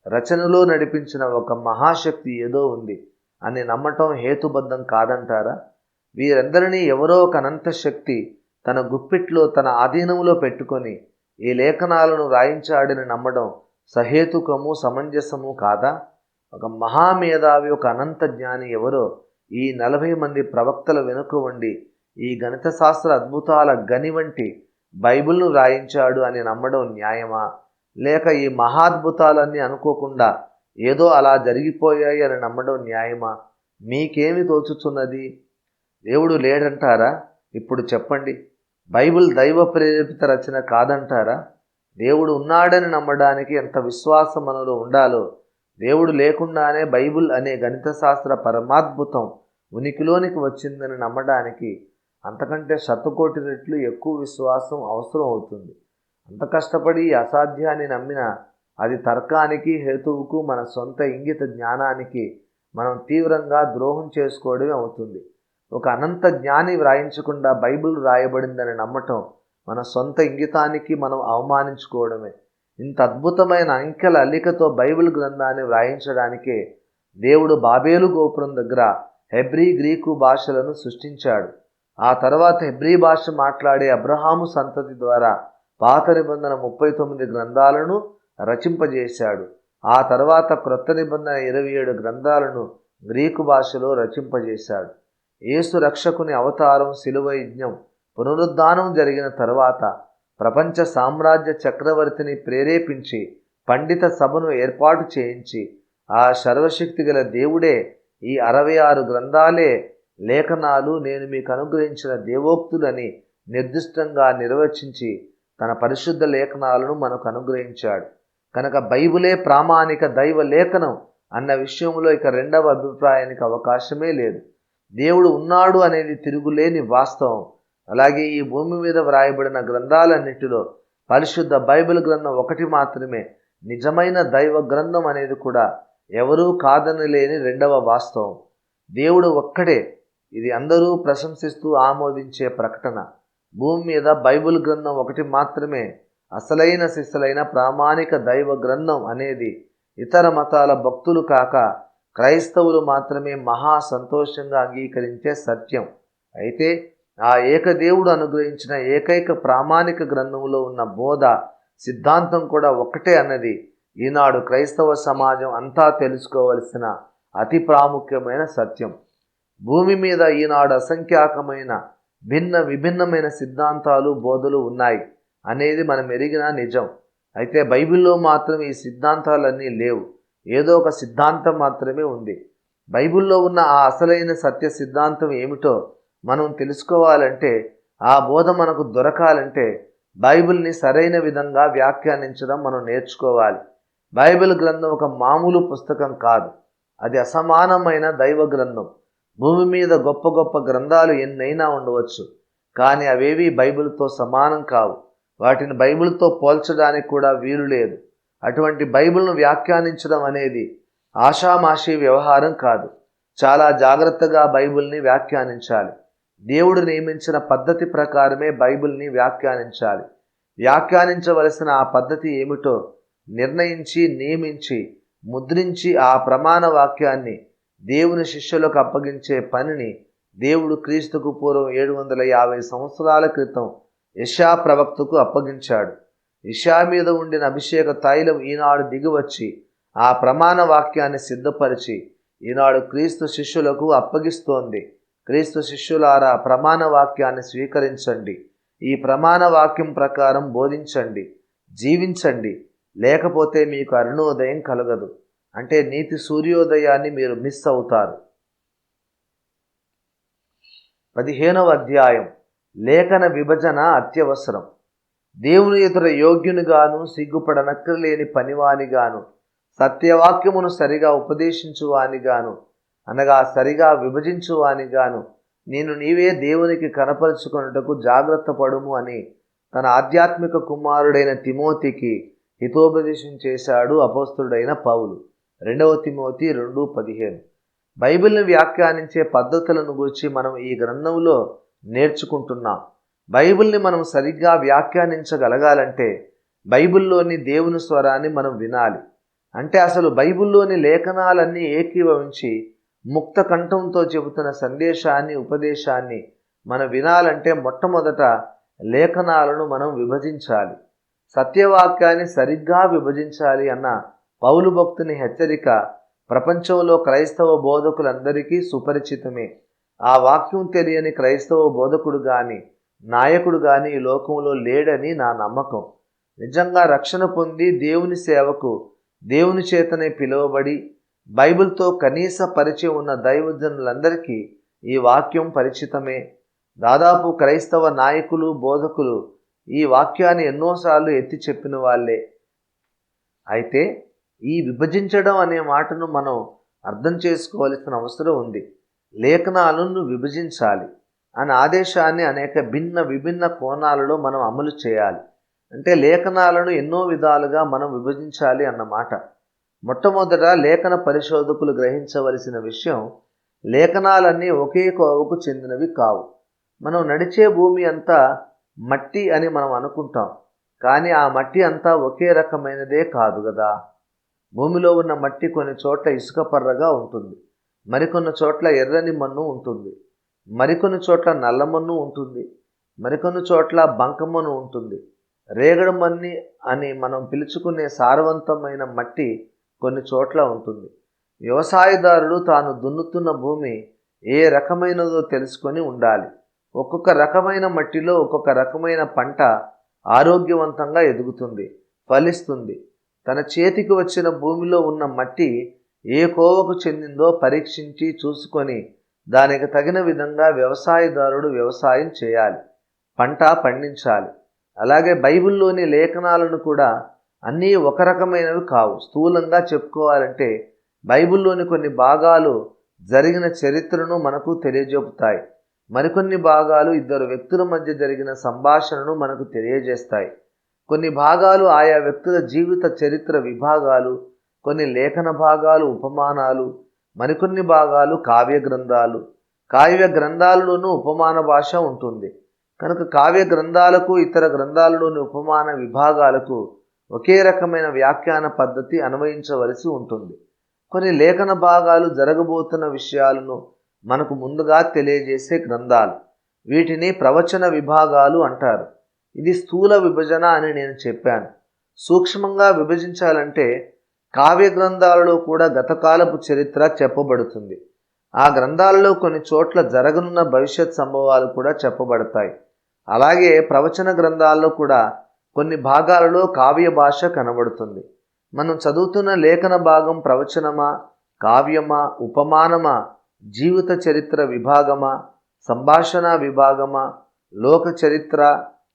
రచనలో నడిపించిన ఒక మహాశక్తి ఏదో ఉంది అని నమ్మటం హేతుబద్ధం కాదంటారా? వీరందరినీ ఎవరో ఒక అనంత శక్తి తన గుప్పిట్లో తన ఆధీనంలో పెట్టుకొని ఈ లేఖనాలను రాయించాడని నమ్మడం సహేతుకము సమంజసము కాదా? ఒక మహామేధావి, ఒక అనంత జ్ఞాని ఎవరో ఈ 40 మంది ప్రవక్తల వెనుక ఉండి ఈ గణిత శాస్త్ర అద్భుతాల గని వంటి బైబిల్ను రాయించాడు అని నమ్మడం న్యాయమా? లేక ఈ మహాద్భుతాలన్నీ అనుకోకుండా ఏదో అలా జరిగిపోయాయి అని నమ్మడం న్యాయమా? మీకేమి తోచుతున్నది? దేవుడు లేడంటారా? ఇప్పుడు చెప్పండి. బైబిల్ దైవ ప్రేరేపిత రచన కాదంటారా? దేవుడు ఉన్నాడని నమ్మడానికి ఎంత విశ్వాసం మనలో ఉండాలో, దేవుడు లేకుండానే బైబిల్ అనే గణిత శాస్త్ర పరమాద్భుతం ఉనికిలోనికి వచ్చిందని నమ్మడానికి అంతకంటే 100 కోటి రెట్లు ఎక్కువ విశ్వాసం అవసరం అవుతుంది. అంత కష్టపడి అసాధ్యాన్ని నమ్మినా అది తర్కానికి, హేతువుకు, మన సొంత ఇంగిత జ్ఞానానికి మనం తీవ్రంగా ద్రోహం చేసుకోవడమే అవుతుంది. ఒక అనంత జ్ఞాని వ్రాయించకుండా బైబిల్ రాయబడిందని నమ్మటం మన సొంత ఇంగితానికి మనం అవమానించుకోవడమే. ఇంత అద్భుతమైన అంకెల అల్లికతో బైబిల్ గ్రంథాన్ని వ్రాయించడానికే దేవుడు బాబేలు గోపురం దగ్గర హెబ్రీ, గ్రీకు భాషలను సృష్టించాడు. ఆ తర్వాత హెబ్రీ భాష మాట్లాడే అబ్రహాము సంతతి ద్వారా పాత నిబంధన 39 గ్రంథాలను రచింపజేశాడు. ఆ తర్వాత క్రొత్త నిబంధన 27 గ్రంథాలను గ్రీకు భాషలో రచింపజేశాడు. యేసు రక్షకుని అవతారం, శిలువ యజ్ఞం, పునరుద్ధానం జరిగిన తర్వాత ప్రపంచ సామ్రాజ్య చక్రవర్తిని ప్రేరేపించి పండిత సభను ఏర్పాటు చేయించి ఆ సర్వశక్తి గల దేవుడే ఈ 66 గ్రంథాలే లేఖనాలు నేను మీకు అనుగ్రహించిన దేవోక్తులని నిర్దిష్టంగా నిర్వచించి తన పరిశుద్ధ లేఖనాలను మనకు అనుగ్రహించాడు. కనుక బైబిలే ప్రామాణిక దైవ లేఖనం అన్న విషయంలో ఇక రెండవ అభిప్రాయానికి అవకాశమే లేదు. దేవుడు ఉన్నాడు అనేది తిరుగులేని వాస్తవం. అలాగే ఈ భూమి మీద వ్రాయబడిన గ్రంథాలన్నిటిలో పరిశుద్ధ బైబిల్ గ్రంథం ఒకటి మాత్రమే నిజమైన దైవ గ్రంథం అనేది కూడా ఎవరూ కాదనలేని రెండవ వాస్తవం. దేవుడు ఒక్కడే. ఇది అందరూ ప్రశంసిస్తూ ఆమోదించే ప్రకటన. భూమి మీద బైబిల్ గ్రంథం ఒకటి మాత్రమే అసలైన సిసలైన ప్రామాణిక దైవ గ్రంథం అనేది ఇతర మతాల భక్తులు కాక క్రైస్తవులు మాత్రమే మహా సంతోషంగా అంగీకరించే సత్యం. అయితే ఆ ఏకదేవుడు అనుగ్రహించిన ఏకైక ప్రామాణిక గ్రంథంలో ఉన్న బోధ, సిద్ధాంతం కూడా ఒక్కటే అన్నది ఈనాడు క్రైస్తవ సమాజం అంతా తెలుసుకోవలసిన అతి ప్రాముఖ్యమైన సత్యం. భూమి మీద ఈనాడు అసంఖ్యాకమైన విభిన్నమైన సిద్ధాంతాలు, బోధలు ఉన్నాయి అనేది మనం ఎరిగిన నిజం. అయితే బైబిల్లో మాత్రం ఈ సిద్ధాంతాలన్నీ లేవు. ఏదో ఒక సిద్ధాంతం మాత్రమే ఉంది. బైబిల్లో ఉన్న ఆ అసలైన సత్య సిద్ధాంతం ఏమిటో మనం తెలుసుకోవాలంటే, ఆ బోధ మనకు దొరకాలంటే బైబిల్ని సరైన విధంగా వ్యాఖ్యానించడం మనం నేర్చుకోవాలి. బైబిల్ గ్రంథం ఒక మామూలు పుస్తకం కాదు. అది అసమానమైన దైవ గ్రంథం. భూమి మీద గొప్ప గొప్ప గ్రంథాలు ఎన్నైనా ఉండవచ్చు, కానీ అవేవి బైబిల్తో సమానం కావు. వాటిని బైబిల్తో పోల్చడానికి కూడా వీలు లేదు. అటువంటి బైబిల్ను వ్యాఖ్యానించడం అనేది ఆషామాషీ వ్యవహారం కాదు. చాలా జాగ్రత్తగా బైబిల్ని వ్యాఖ్యానించాలి. దేవుడు నియమించిన పద్ధతి ప్రకారమే బైబిల్ని వ్యాఖ్యానించాలి. వ్యాఖ్యానించవలసిన ఆ పద్ధతి ఏమిటో నిర్ణయించి, నియమించి, ముద్రించి ఆ ప్రమాణ వాక్యాన్ని దేవుని శిష్యులకు అప్పగించే పనిని దేవుడు క్రీస్తుకు పూర్వం 750 సంవత్సరాల క్రితం యెషయా ప్రవక్తకు అప్పగించాడు. యెషయా మీద ఉండిన అభిషేక తైలం ఈనాడు దిగివచ్చి ఆ ప్రమాణ వాక్యాన్ని సిద్ధపరిచి ఈనాడు క్రీస్తు శిష్యులకు అప్పగిస్తోంది. క్రీస్తు శిష్యులారా, ప్రమాణ వాక్యాన్ని స్వీకరించండి, ఈ ప్రమాణ వాక్యం ప్రకారం బోధించండి, జీవించండి, లేకపోతే మీకు అరుణోదయం కలగదు. అంటే నీతి సూర్యోదయాన్ని మీరు మిస్ అవుతారు. 15వ అధ్యాయం. లేఖన విభజన అత్యవసరం. దేవుని ఎదుట యోగ్యునిగాను, సిగ్గుపడనక్కర్లేని పనివానిగాను, సత్యవాక్యమును సరిగా ఉపదేశించువానిగాను, అనగా సరిగా విభజించువానిగాను నేను నీవే దేవునికి కనపరుచుకొనుటకు జాగ్రత్త పడుము అని తన ఆధ్యాత్మిక కుమారుడైన తిమోతికి హితోపదేశం చేశాడు అపోస్తలుడైన పౌలు. 2వ తిమోతి 2:15. బైబిల్ని వ్యాఖ్యానించే పద్ధతులను గురించి మనం ఈ గ్రంథంలో నేర్చుకుంటున్నాం. బైబిల్ని మనం సరిగ్గా వ్యాఖ్యానించగలగాలంటే బైబిల్లోని దేవుని స్వరాన్ని మనం వినాలి. అంటే అసలు బైబిల్లోని లేఖనాలన్నీ ఏకీభవించి ముక్త కంఠంతో చెబుతున్న సందేశాన్ని, ఉపదేశాన్ని మనం వినాలంటే మొట్టమొదట లేఖనాలను మనం విభజించాలి. సత్యవాక్యాన్ని సరిగ్గా విభజించాలి అన్న పౌలు భక్తుని హెచ్చరిక ప్రపంచంలో క్రైస్తవ బోధకులందరికీ సుపరిచితమే. ఆ వాక్యం తెలియని క్రైస్తవ బోధకుడు కానీ, నాయకుడు కానీ ఈ లోకంలో లేడని నా నమ్మకం. నిజంగా రక్షణ పొంది దేవుని సేవకు దేవుని చేతనే పిలువబడి బైబిల్తో కనీస పరిచయం ఉన్న దైవజనులందరికీ ఈ వాక్యం పరిచితమే. దాదాపు క్రైస్తవ నాయకులు, బోధకులు ఈ వాక్యాన్ని ఎన్నోసార్లు ఎత్తి చెప్పిన వాళ్ళే. అయితే ఈ విభజించడం అనే మాటను మనం అర్థం చేసుకోవాల్సిన అవసరం ఉంది. లేఖనాలను విభజించాలి అనే ఆదేశాన్ని అనేక విభిన్న కోణాలలో మనం అమలు చేయాలి. అంటే లేఖనాలను ఎన్నో విధాలుగా మనం విభజించాలి అన్నమాట. మొట్టమొదట లేఖన పరిశోధకులు గ్రహించవలసిన విషయం, లేఖనాలన్నీ ఒకే కోవకు చెందినవి కావు. మనం నడిచే భూమి అంతా మట్టి అని మనం అనుకుంటాం, కానీ ఆ మట్టి అంతా ఒకే రకమైనదే కాదు కదా. భూమిలో ఉన్న మట్టి కొన్ని చోట్ల ఇసుక పర్రగా ఉంటుంది, మరికొన్ని చోట్ల ఎర్రని మన్ను ఉంటుంది, మరికొన్ని చోట్ల నల్ల మన్ను ఉంటుంది, మరికొన్ని చోట్ల బంకమన్ను ఉంటుంది. రేగడి మన్ని అని మనం పిలుచుకునే సారవంతమైన మట్టి కొన్ని చోట్ల ఉంటుంది. వ్యవసాయదారుడు తాను దున్నుతున్న భూమి ఏ రకమైనదో తెలుసుకొని ఉండాలి. ఒక్కొక్క రకమైన మట్టిలో ఒక్కొక్క రకమైన పంట ఆరోగ్యవంతంగా ఎదుగుతుంది, ఫలిస్తుంది. తన చేతికి వచ్చిన భూమిలో ఉన్న మట్టి ఏ కోవకు చెందిందో పరీక్షించి చూసుకొని దానికి తగిన విధంగా వ్యవసాయదారుడు వ్యవసాయం చేయాలి, పంట పండించాలి. అలాగే బైబిల్లోని లేఖనాలను కూడా అన్నీ ఒక రకమైనవి కావు. స్థూలంగా చెప్పుకోవాలంటే బైబిల్లోని కొన్ని భాగాలు జరిగిన చరిత్రను మనకు తెలియజెపుతాయి, మరికొన్ని భాగాలు ఇద్దరు వ్యక్తుల మధ్య జరిగిన సంభాషణను మనకు తెలియజేస్తాయి. కొన్ని భాగాలు ఆయా వ్యక్తుల జీవిత చరిత్ర విభాగాలు, కొన్ని లేఖన భాగాలు ఉపమానాలు, మరికొన్ని భాగాలు కావ్య గ్రంథాలు. కావ్య గ్రంథాలలోనూ ఉపమాన భాష ఉంటుంది కనుక కావ్య గ్రంథాలకు ఇతర గ్రంథాలలోని ఉపమాన విభాగాలకు ఒకే రకమైన వ్యాఖ్యాన పద్ధతి అన్వయించవలసి ఉంటుంది. కొన్ని లేఖన భాగాలు జరగబోతున్న విషయాలను మనకు ముందుగా తెలియజేసే గ్రంథాలు, వీటిని ప్రవచన విభాగాలు అంటారు. ఇది స్థూల విభజన అని నేను చెప్పాను. సూక్ష్మంగా విభజించాలంటే కావ్య గ్రంథాలలో కూడా గతకాలపు చరిత్ర చెప్పబడుతుంది. ఆ గ్రంథాలలో కొన్ని చోట్ల జరగనున్న భవిష్యత్ సంభవాలు కూడా చెప్పబడతాయి. అలాగే ప్రవచన గ్రంథాల్లో కూడా కొన్ని భాగాలలో కావ్య భాష కనబడుతుంది. మనం చదువుతున్న లేఖన భాగం ప్రవచనమా, కావ్యమా, ఉపమానమా, జీవిత చరిత్ర విభాగమా, సంభాషణ విభాగమా, లోక చరిత్ర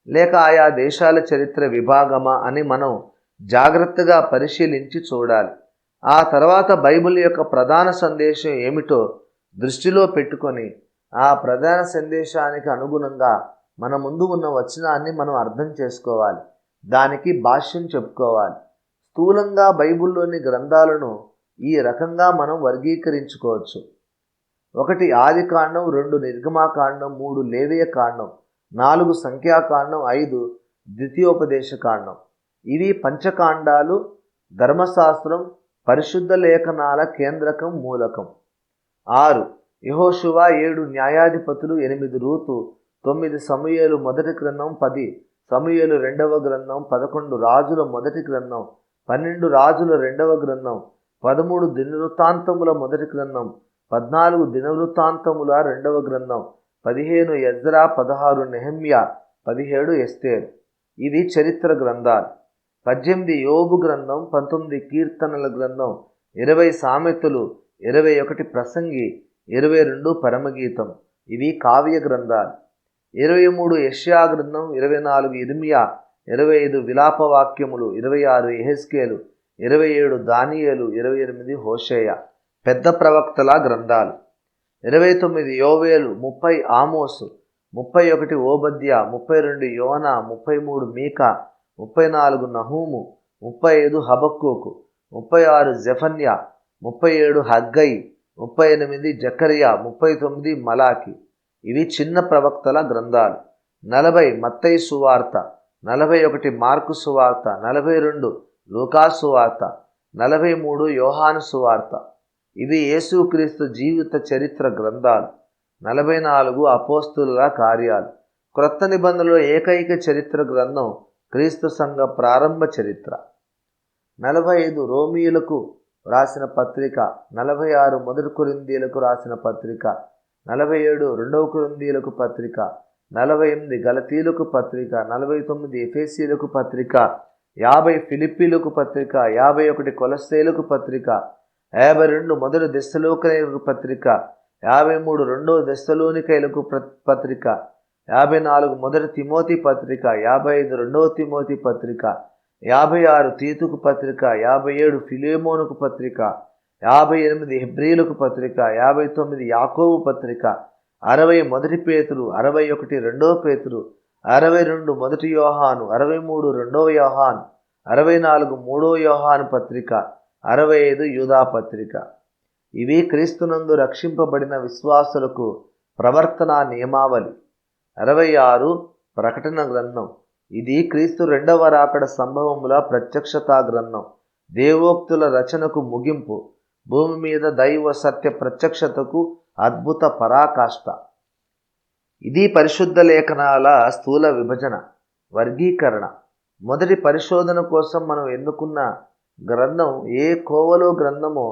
లేక ఆయా దేశాల చరిత్ర విభాగమా అని మనం జాగ్రత్తగా పరిశీలించి చూడాలి. ఆ తర్వాత బైబిల్ యొక్క ప్రధాన సందేశం ఏమిటో దృష్టిలో పెట్టుకొని ఆ ప్రధాన సందేశానికి అనుగుణంగా మన ముందు ఉన్న వచనాన్ని మనం అర్థం చేసుకోవాలి, దానికి భాష్యం చెప్పుకోవాలి. స్థూలంగా బైబిల్లోని గ్రంథాలను ఈ రకంగా మనం వర్గీకరించుకోవచ్చు. 1 ఆదికాండం, 2 నిర్గమాకాండం, 3 లేవియ కాండం, 4 సంఖ్యాకాండం, 5 ద్వితీయోపదేశ కాండం. ఇవి పంచకాండాలు. ధర్మశాస్త్రం, పరిశుద్ధ లేఖనాల కేంద్రకం, మూలకం. 6 యెహోషువ, 7 న్యాయాధిపతులు, 8 రూతు, 9 సమూయేలు మొదటి గ్రంథం, 10 సమూయేలు రెండవ గ్రంథం, 11 రాజుల మొదటి గ్రంథం, 12 రాజుల రెండవ గ్రంథం, 13 దినవృత్తాంతముల మొదటి గ్రంథం, 14 దినవృత్తాంతముల రెండవ గ్రంథం, 15 ఎజ్రా, 16 నెహెమ్యా, 17 ఎస్తేరు. ఇవి చరిత్ర గ్రంథాలు. 18 యోబు గ్రంథం, 19 కీర్తనల గ్రంథం, 20 సామెతలు, 21 ప్రసంగి, 22 పరమగీతం. ఇవి కావ్య గ్రంథాలు. 23 యెషయా గ్రంథం, 24 ఇర్మియా, 25 విలాపవాక్యములు, 26 యెహెజ్కేలు, 27 దానియేలు, 28 హోషేయ. పెద్ద ప్రవక్తల గ్రంథాలు. 29 యోవేలు, 30 ఆమోసు, 31 ఓబద్యా, 32 యోనా, 33 మీకా, 34 నహూము, 35 హబక్కూకు, 36 జెఫన్యా, 37 హగ్గై, 38 జకరియా, 39 మలాకి. ఇవి చిన్న ప్రవక్తల గ్రంథాలు. 40 మత్తయి సువార్త, 41 మార్కు సువార్త, 42 లూకా సువార్త, 43 యోహాను సువార్త. ఇవి యేసుక్రీస్తు జీవిత చరిత్ర గ్రంథాలు. 44 అపోస్తుల కార్యాలు. క్రొత్త నిబంధనలో ఏకైక చరిత్ర గ్రంథం క్రీస్తు సంఘ ప్రారంభ చరిత్ర. 45 రోమియులకు రాసిన పత్రిక, 46 మొదటి కొరింథీయులకు రాసిన పత్రిక, 47 రెండవ కొరింథీయులకు పత్రిక, 48 గలతీయులకు పత్రిక, 49 ఎఫెసీయులకు పత్రిక, 50 ఫిలిప్పీలకు పత్రిక, 51 కొలస్సీయులకు పత్రిక, 52 మొదటి దెస్సలోనికైలకు పత్రిక, 53 రెండవ దెస్సలోనికైలకు పత్రిక, 54 మొదటి తిమోతి పత్రిక, 55 రెండవ తిమోతి పత్రిక, 56 తీతుకు పత్రిక, 57 ఫిలెమోనుకు పత్రిక, 58 హెబ్రీయులకు పత్రిక, 59 యాకోబు పత్రిక, 60 మొదటి పేతురు, 61 రెండవ పేతురు, 62 మొదటి యోహాను, 63 రెండవ యోహాను, 64 మూడవ యోహాను పత్రిక, 65 యూదా పత్రిక. ఇవి క్రీస్తునందు రక్షింపబడిన విశ్వాసులకు ప్రవర్తనా నియమావళి. 66 ప్రకటన గ్రంథం. ఇది క్రీస్తు రెండవ రాకడ సంభవముల ప్రత్యక్షతా గ్రంథం. దేవోక్తుల రచనకు ముగింపు. భూమి మీద దైవ సత్య ప్రత్యక్షతకు అద్భుత పరాకాష్ట. ఇది పరిశుద్ధ లేఖనాల స్థూల విభజన, వర్గీకరణ. మొదటి పరిశోధన కోసం మనం ఎన్నుకున్న గ్రంథం ఏ కోవలో గ్రంథమో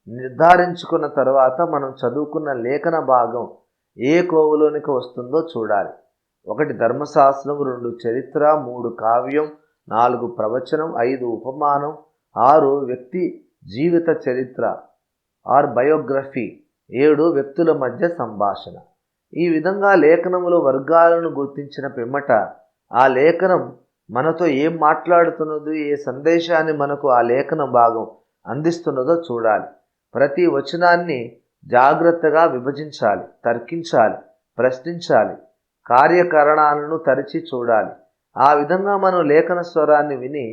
నిర్ధారించుకున్న తర్వాత మనం చదువుకున్న లేఖన భాగం ఏ కోవలోనికి వస్తుందో చూడాలి. 1 ధర్మశాస్త్రం, 2 చరిత్ర, 3 కావ్యం, 4 ప్రవచనం, 5 ఉపమానం, 6 వ్యక్తి జీవిత చరిత్ర ఆర్ బయోగ్రఫీ, 7 వ్యక్తుల మధ్య సంభాషణ. ఈ విధంగా లేఖనములో వర్గాలను గుర్తించిన పిమ్మట ఆ లేఖనం మనతో ఏం మాట్లాడుతున్నదో, ఏ సందేశాన్ని మనకు ఆ లేఖన భాగం అందిస్తున్నదో చూడాలి. ప్రతి వచనాన్ని జాగ్రత్తగా విభజించాలి, తర్కించాలి, ప్రశ్నించాలి, కార్యకరణాలను తరిచి చూడాలి. ఆ విధంగా మనం లేఖన స్వరాన్ని విని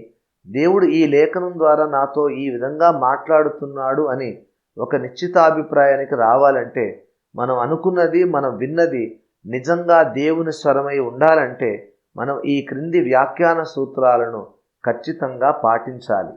దేవుడు ఈ లేఖనం ద్వారా నాతో ఈ విధంగా మాట్లాడుతున్నాడు అని ఒక నిశ్చితాభిప్రాయానికి రావాలంటే, మనం అనుకున్నది, మనం విన్నది నిజంగా దేవుని స్వరమై ఉండాలంటే మనం ఈ క్రింది వ్యాఖ్యాన సూత్రాలను ఖచ్చితంగా పాటించాలి.